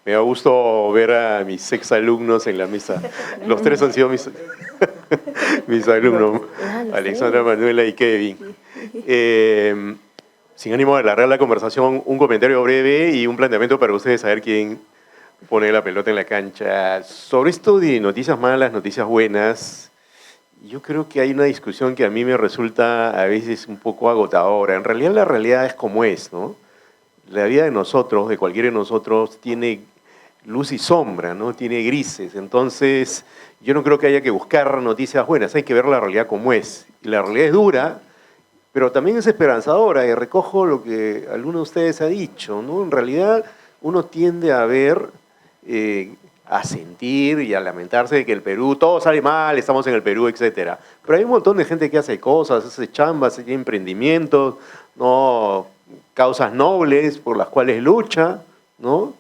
Me da gusto ver a mis exalumnos en la mesa. Los tres han sido mis alumnos, Alessandra, Manuela y Kevin. Sin ánimo de alargar la conversación, un comentario breve y un planteamiento para ustedes saber quién pone la pelota en la cancha. Sobre esto de noticias malas, noticias buenas, yo creo que hay una discusión que a mí me resulta a veces un poco agotadora. En realidad la realidad es como es, ¿no? La vida de nosotros, de cualquiera de nosotros, tiene luz y sombra, ¿no? Tiene grises. Entonces, yo no creo que haya que buscar noticias buenas, hay que ver la realidad como es. Y la realidad es dura, pero también es esperanzadora, y recojo lo que alguno de ustedes ha dicho, ¿no? En realidad, uno tiende a ver, a sentir y a lamentarse de que el Perú, todo sale mal, estamos en el Perú, etc. Pero hay un montón de gente que hace cosas, hace chambas, hace emprendimientos, ¿no? Causas nobles por las cuales lucha, ¿no?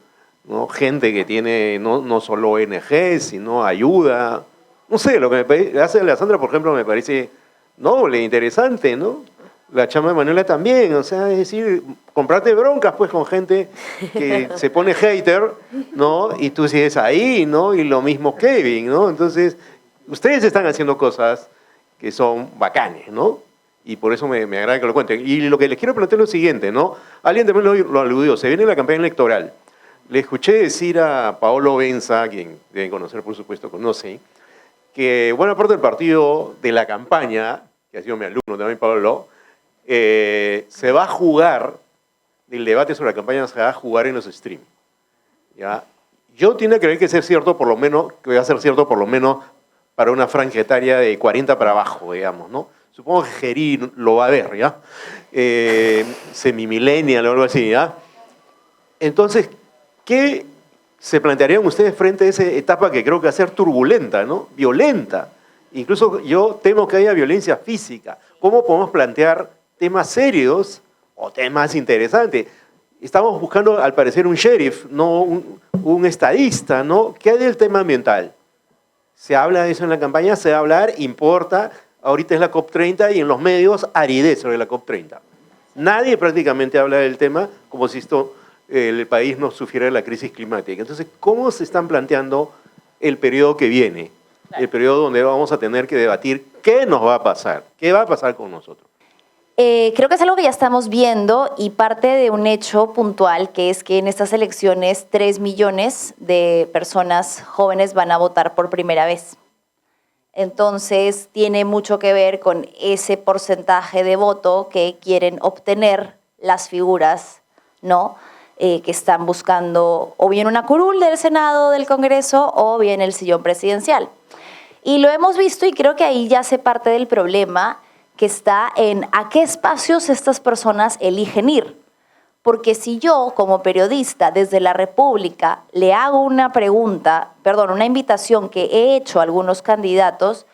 Gente que tiene no solo ONG, sino ayuda. No sé, lo que hace Alessandra, por ejemplo, me parece noble, interesante, ¿no? La chamba de Manuela también, o sea, es decir, comprarte broncas pues con gente que se pone hater, ¿no? Y tú sigues ahí, ¿no? Y lo mismo Kevin, ¿no? Entonces, ustedes están haciendo cosas que son bacanes, ¿no? Y por eso me agrada que lo cuenten. Y lo que les quiero plantear es lo siguiente, ¿no? Alguien también lo aludió, se viene la campaña electoral. Le escuché decir a Paolo Benza, quien deben conocer, por supuesto, conoce, que buena parte del partido de la campaña, que ha sido mi alumno también, Paolo, se va a jugar, el debate sobre la campaña se va a jugar en los streams. ¿Ya? Yo tiendo a creer que ser cierto, por lo menos, que va a ser cierto por lo menos para una franja etaria de 40 para abajo, digamos, ¿no? Supongo que Gerí lo va a ver, ¿ya? Semimillennial o algo así, ¿ya? Entonces, ¿qué se plantearían ustedes frente a esa etapa que creo que va a ser turbulenta, ¿no? Violenta. Incluso yo temo que haya violencia física. ¿Cómo podemos plantear temas serios o temas interesantes? Estamos buscando, al parecer, un sheriff, no un estadista, ¿no? ¿Qué hay del tema ambiental? ¿Se habla de eso en la campaña? ¿Se va a hablar? ¿Importa? Ahorita es la COP30 y en los medios aridez sobre la COP30. Nadie prácticamente habla del tema como si el país no sufriera la crisis climática. Entonces, ¿cómo se están planteando el periodo que viene? El periodo donde vamos a tener que debatir qué nos va a pasar, qué va a pasar con nosotros. Creo que es algo que ya estamos viendo y parte de un hecho puntual, que es que en estas elecciones 3 millones de personas jóvenes van a votar por primera vez. Entonces, tiene mucho que ver con ese porcentaje de voto que quieren obtener las figuras, ¿no? Que están buscando o bien una curul del Senado, del Congreso, o bien el sillón presidencial. Y lo hemos visto y creo que ahí ya se parte del problema, que está en a qué espacios estas personas eligen ir. Porque si yo, como periodista, desde la República, le hago una invitación que he hecho a algunos candidatos,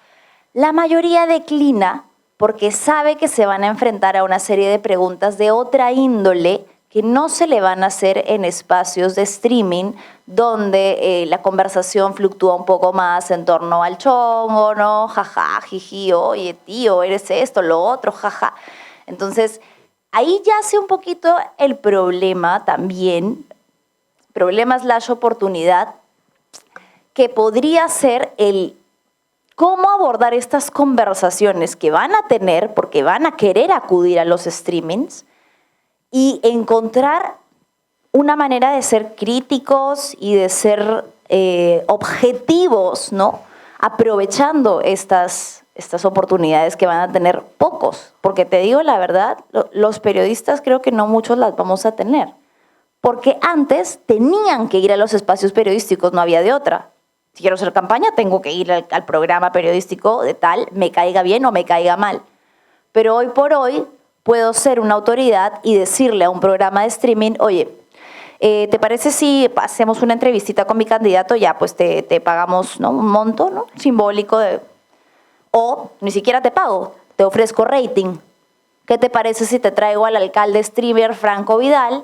la mayoría declina porque sabe que se van a enfrentar a una serie de preguntas de otra índole que no se le van a hacer en espacios de streaming donde la conversación fluctúa un poco más en torno al chongo, ¿no? Jaja, jiji, oye, tío, eres esto, lo otro, jaja. Entonces, ahí yace un poquito el problema también, problema/oportunidad, que podría ser el cómo abordar estas conversaciones que van a tener, porque van a querer acudir a los streamings, y encontrar una manera de ser críticos y de ser objetivos, ¿no? Aprovechando estas oportunidades que van a tener pocos. Porque te digo la verdad, los periodistas creo que no muchos las vamos a tener. Porque antes tenían que ir a los espacios periodísticos, no había de otra. Si quiero hacer campaña, tengo que ir al programa periodístico de tal, me caiga bien o me caiga mal. Pero hoy por hoy puedo ser una autoridad y decirle a un programa de streaming, oye, ¿te parece si hacemos una entrevistita con mi candidato? Ya, pues te pagamos, ¿no? Un monto, ¿no? Simbólico. O ni siquiera te pago, te ofrezco rating. ¿Qué te parece si te traigo al alcalde streamer Franco Vidal,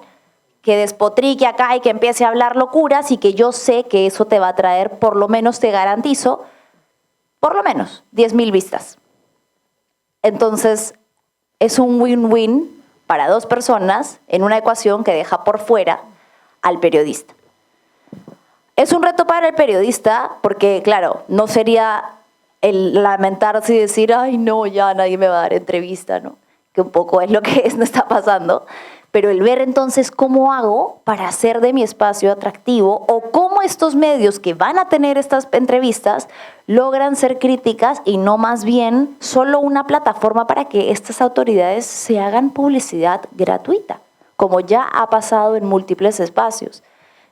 que despotrique acá y que empiece a hablar locuras y que yo sé que eso te va a traer, por lo menos te garantizo, por lo menos 10,000 vistas? Entonces, es un win-win para dos personas en una ecuación que deja por fuera al periodista. Es un reto para el periodista porque, claro, no sería el lamentarse y decir, ay, no, ya nadie me va a dar entrevista, ¿no? Que un poco es lo que no está pasando. pero el ver entonces cómo hago para hacer de mi espacio atractivo o cómo estos medios que van a tener estas entrevistas logran ser críticas y no más bien solo una plataforma para que estas autoridades se hagan publicidad gratuita, como ya ha pasado en múltiples espacios.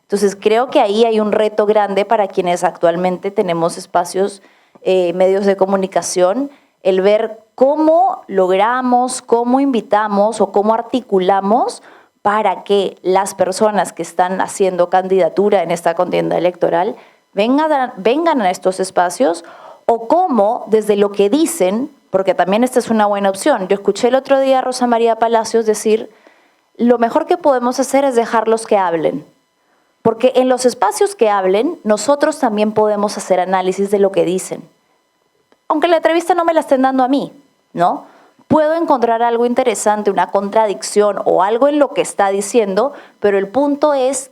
Entonces creo que ahí hay un reto grande para quienes actualmente tenemos espacios, medios de comunicación, el ver cómo logramos, cómo invitamos o cómo articulamos para que las personas que están haciendo candidatura en esta contienda electoral vengan a estos espacios, o cómo desde lo que dicen, porque también esta es una buena opción. Yo escuché el otro día a Rosa María Palacios decir, lo mejor que podemos hacer es dejarlos que hablen, porque en los espacios que hablen nosotros también podemos hacer análisis de lo que dicen. Aunque la entrevista no me la estén dando a mí, ¿no? Puedo encontrar algo interesante, una contradicción o algo en lo que está diciendo, pero el punto es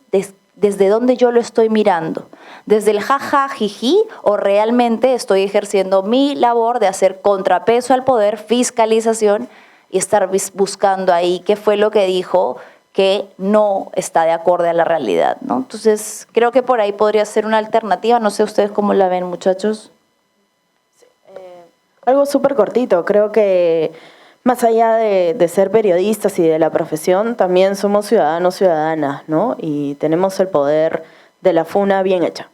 desde dónde yo lo estoy mirando. Desde el jaja, jiji, o realmente estoy ejerciendo mi labor de hacer contrapeso al poder, fiscalización y estar buscando ahí qué fue lo que dijo que no está de acuerdo a la realidad, ¿no? Entonces, creo que por ahí podría ser una alternativa. No sé ustedes cómo la ven, muchachos. Algo súper cortito, creo que más allá de ser periodistas y de la profesión, también somos ciudadanos, ciudadanas, ¿no? Y tenemos el poder de la funa bien hecha.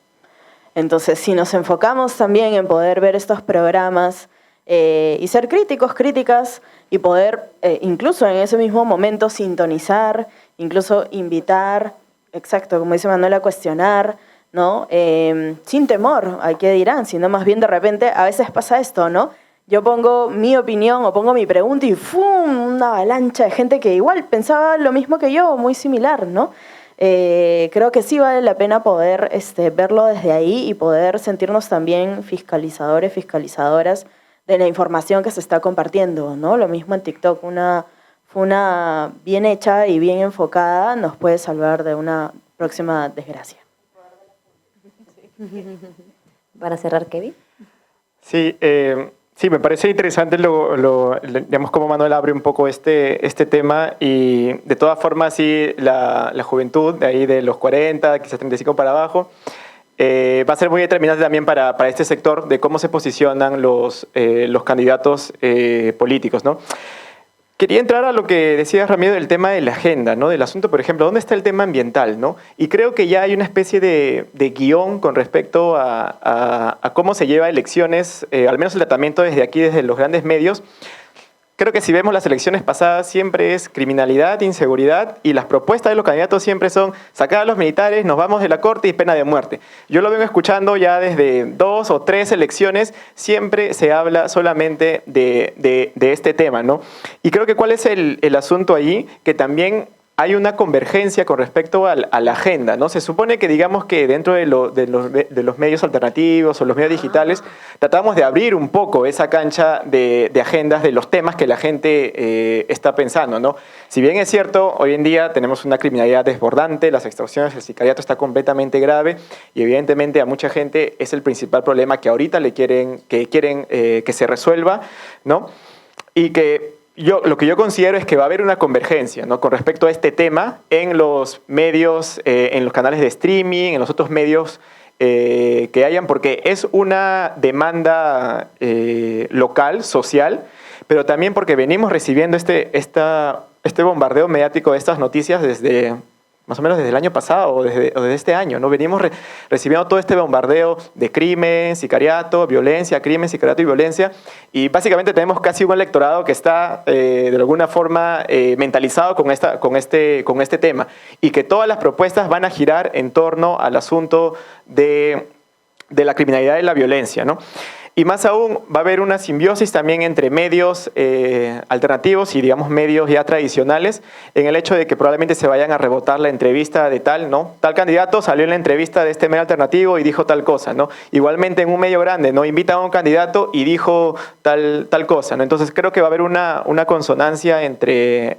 Entonces, si nos enfocamos también en poder ver estos programas y ser críticos, críticas, y poder incluso en ese mismo momento sintonizar, incluso invitar, exacto, como dice Manuel, a cuestionar, ¿no? Sin temor, ¿a qué dirán? Sino más bien de repente, a veces pasa esto, ¿no? Yo pongo mi opinión o pongo mi pregunta y ¡fum! Una avalancha de gente que igual pensaba lo mismo que yo, muy similar, ¿no? Creo que sí vale la pena poder verlo desde ahí y poder sentirnos también fiscalizadores, fiscalizadoras de la información que se está compartiendo, ¿no? Lo mismo en TikTok, una bien hecha y bien enfocada nos puede salvar de una próxima desgracia. Para cerrar, Kevin. Sí, sí, me parece interesante digamos, cómo Manuel abre un poco este tema, y de todas formas, sí, la juventud, de ahí de los 40, quizás 35 para abajo, va a ser muy determinante también para este sector de cómo se posicionan los candidatos políticos, ¿no? Quería entrar a lo que decía Ramiro del tema de la agenda, ¿no? Del asunto, por ejemplo, ¿dónde está el tema ambiental, ¿no? Y creo que ya hay una especie de guión con respecto a cómo se lleva elecciones, al menos el tratamiento desde aquí, desde los grandes medios. Creo que si vemos las elecciones pasadas siempre es criminalidad, inseguridad, y las propuestas de los candidatos siempre son sacar a los militares, nos vamos de la corte y pena de muerte. Yo lo vengo escuchando ya desde 2 o 3 elecciones, siempre se habla solamente de este tema, ¿no? Y creo que cuál es el asunto allí, que también hay una convergencia con respecto a la agenda, ¿no? Se supone que, digamos, que dentro de los medios alternativos o los medios digitales tratamos de abrir un poco esa cancha de agendas de los temas que la gente está pensando, ¿no? Si bien es cierto, hoy en día tenemos una criminalidad desbordante, las extorsiones, el sicariato está completamente grave, y evidentemente a mucha gente es el principal problema que ahorita quieren que se resuelva, ¿no? Y que lo que yo considero es que va a haber una convergencia, ¿no? Con respecto a este tema en los medios, en los canales de streaming, en los otros medios que hayan, porque es una demanda local, social, pero también porque venimos recibiendo este bombardeo mediático de estas noticias desde más o menos desde el año pasado o desde este año, ¿no? Venimos recibiendo todo este bombardeo de crimen, sicariato, violencia, crimen, sicariato y violencia, y básicamente tenemos casi un electorado que está de alguna forma mentalizado con este tema, y que todas las propuestas van a girar en torno al asunto de la criminalidad y la violencia, ¿no? Y más aún, va a haber una simbiosis también entre medios alternativos y, digamos, medios ya tradicionales, en el hecho de que probablemente se vayan a rebotar la entrevista de tal, ¿no? Tal candidato salió en la entrevista de este medio alternativo y dijo tal cosa, ¿no? Igualmente en un medio grande, ¿no? Invitan a un candidato y dijo tal cosa, ¿no? Entonces creo que va a haber una consonancia entre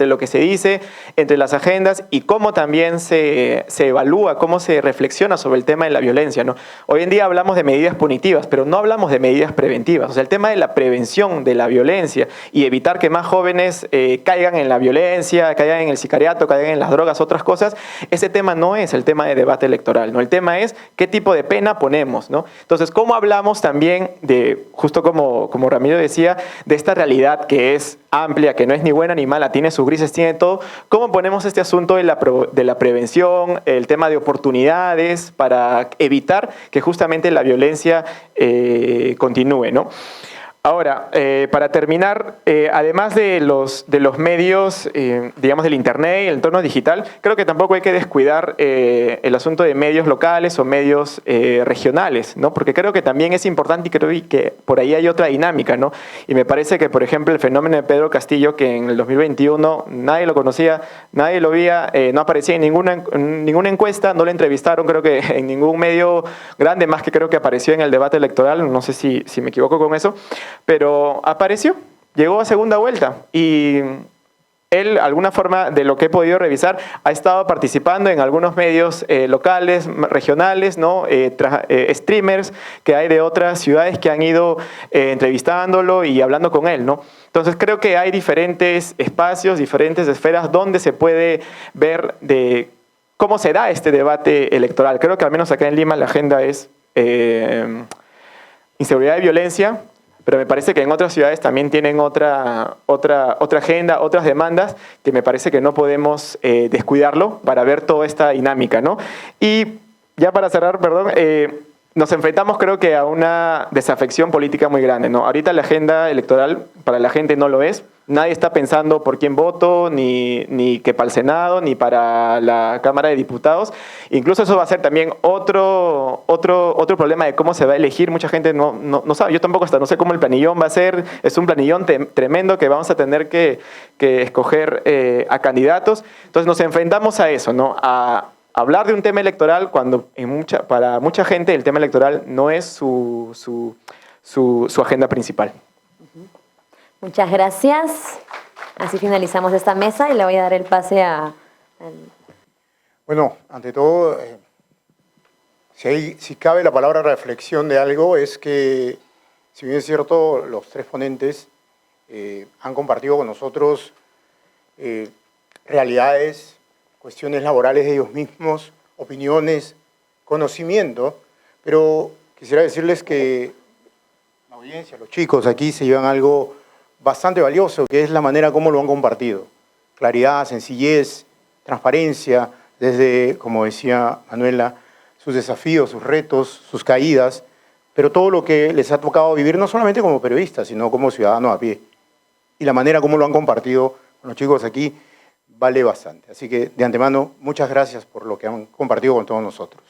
lo que se dice, entre las agendas, y cómo también se evalúa, cómo se reflexiona sobre el tema de la violencia, ¿no? Hoy en día hablamos de medidas punitivas, pero no hablamos de medidas preventivas. O sea, el tema de la prevención de la violencia y evitar que más jóvenes caigan en la violencia, caigan en el sicariato, caigan en las drogas, otras cosas, ese tema no es el tema de debate electoral, ¿no? El tema es qué tipo de pena ponemos, ¿no? Entonces, ¿cómo hablamos también de, justo como Ramiro decía, de esta realidad que es amplia, que no es ni buena ni mala, tiene sus grises, tiene todo? ¿Cómo ponemos este asunto de la prevención, el tema de oportunidades para evitar que justamente la violencia continúe, ¿no? Ahora, para terminar, además de los medios, digamos del Internet y el entorno digital, creo que tampoco hay que descuidar el asunto de medios locales o medios regionales, ¿no? Porque creo que también es importante y creo que por ahí hay otra dinámica, ¿no? Y me parece que, por ejemplo, el fenómeno de Pedro Castillo, que en el 2021 nadie lo conocía, nadie lo veía, no aparecía en ninguna encuesta, no le entrevistaron, creo que en ningún medio grande, más que creo que apareció en el debate electoral, no sé si me equivoco con eso, pero apareció, llegó a segunda vuelta y él, alguna forma de lo que he podido revisar, ha estado participando en algunos medios locales, regionales, ¿no? Streamers que hay de otras ciudades que han ido entrevistándolo y hablando con él, ¿no? Entonces creo que hay diferentes espacios, diferentes esferas donde se puede ver de cómo se da este debate electoral. Creo que al menos acá en Lima la agenda es inseguridad y violencia, pero me parece que en otras ciudades también tienen otra agenda, otras demandas, que me parece que no podemos descuidarlo para ver toda esta dinámica, ¿no? Y ya para cerrar, perdón, nos enfrentamos creo que a una desafección política muy grande, ¿no? Ahorita la agenda electoral para la gente no lo es. Nadie está pensando por quién voto, ni que para el Senado, ni para la Cámara de Diputados. Incluso eso va a ser también otro problema de cómo se va a elegir. Mucha gente no sabe. Yo tampoco hasta no sé cómo el planillón va a ser. Es un planillón tremendo que vamos a tener que escoger a candidatos. Entonces nos enfrentamos a eso, ¿no? A hablar de un tema electoral cuando para mucha gente el tema electoral no es su agenda principal. Muchas gracias. Así finalizamos esta mesa y le voy a dar el pase a... Bueno, ante todo, si cabe la palabra reflexión de algo, es que, si bien es cierto, los tres ponentes han compartido con nosotros realidades, cuestiones laborales de ellos mismos, opiniones, conocimiento, pero quisiera decirles que la audiencia, los chicos aquí se llevan algo bastante valioso, que es la manera como lo han compartido. Claridad, sencillez, transparencia, desde, como decía Manuela, sus desafíos, sus retos, sus caídas, pero todo lo que les ha tocado vivir, no solamente como periodistas, sino como ciudadanos a pie. Y la manera como lo han compartido con los chicos aquí vale bastante. Así que, de antemano, muchas gracias por lo que han compartido con todos nosotros.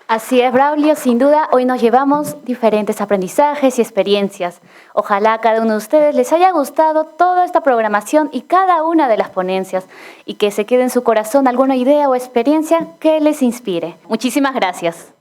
Así es, Braulio, sin duda hoy nos llevamos diferentes aprendizajes y experiencias. Ojalá a cada uno de ustedes les haya gustado toda esta programación y cada una de las ponencias y que se quede en su corazón alguna idea o experiencia que les inspire. Muchísimas gracias.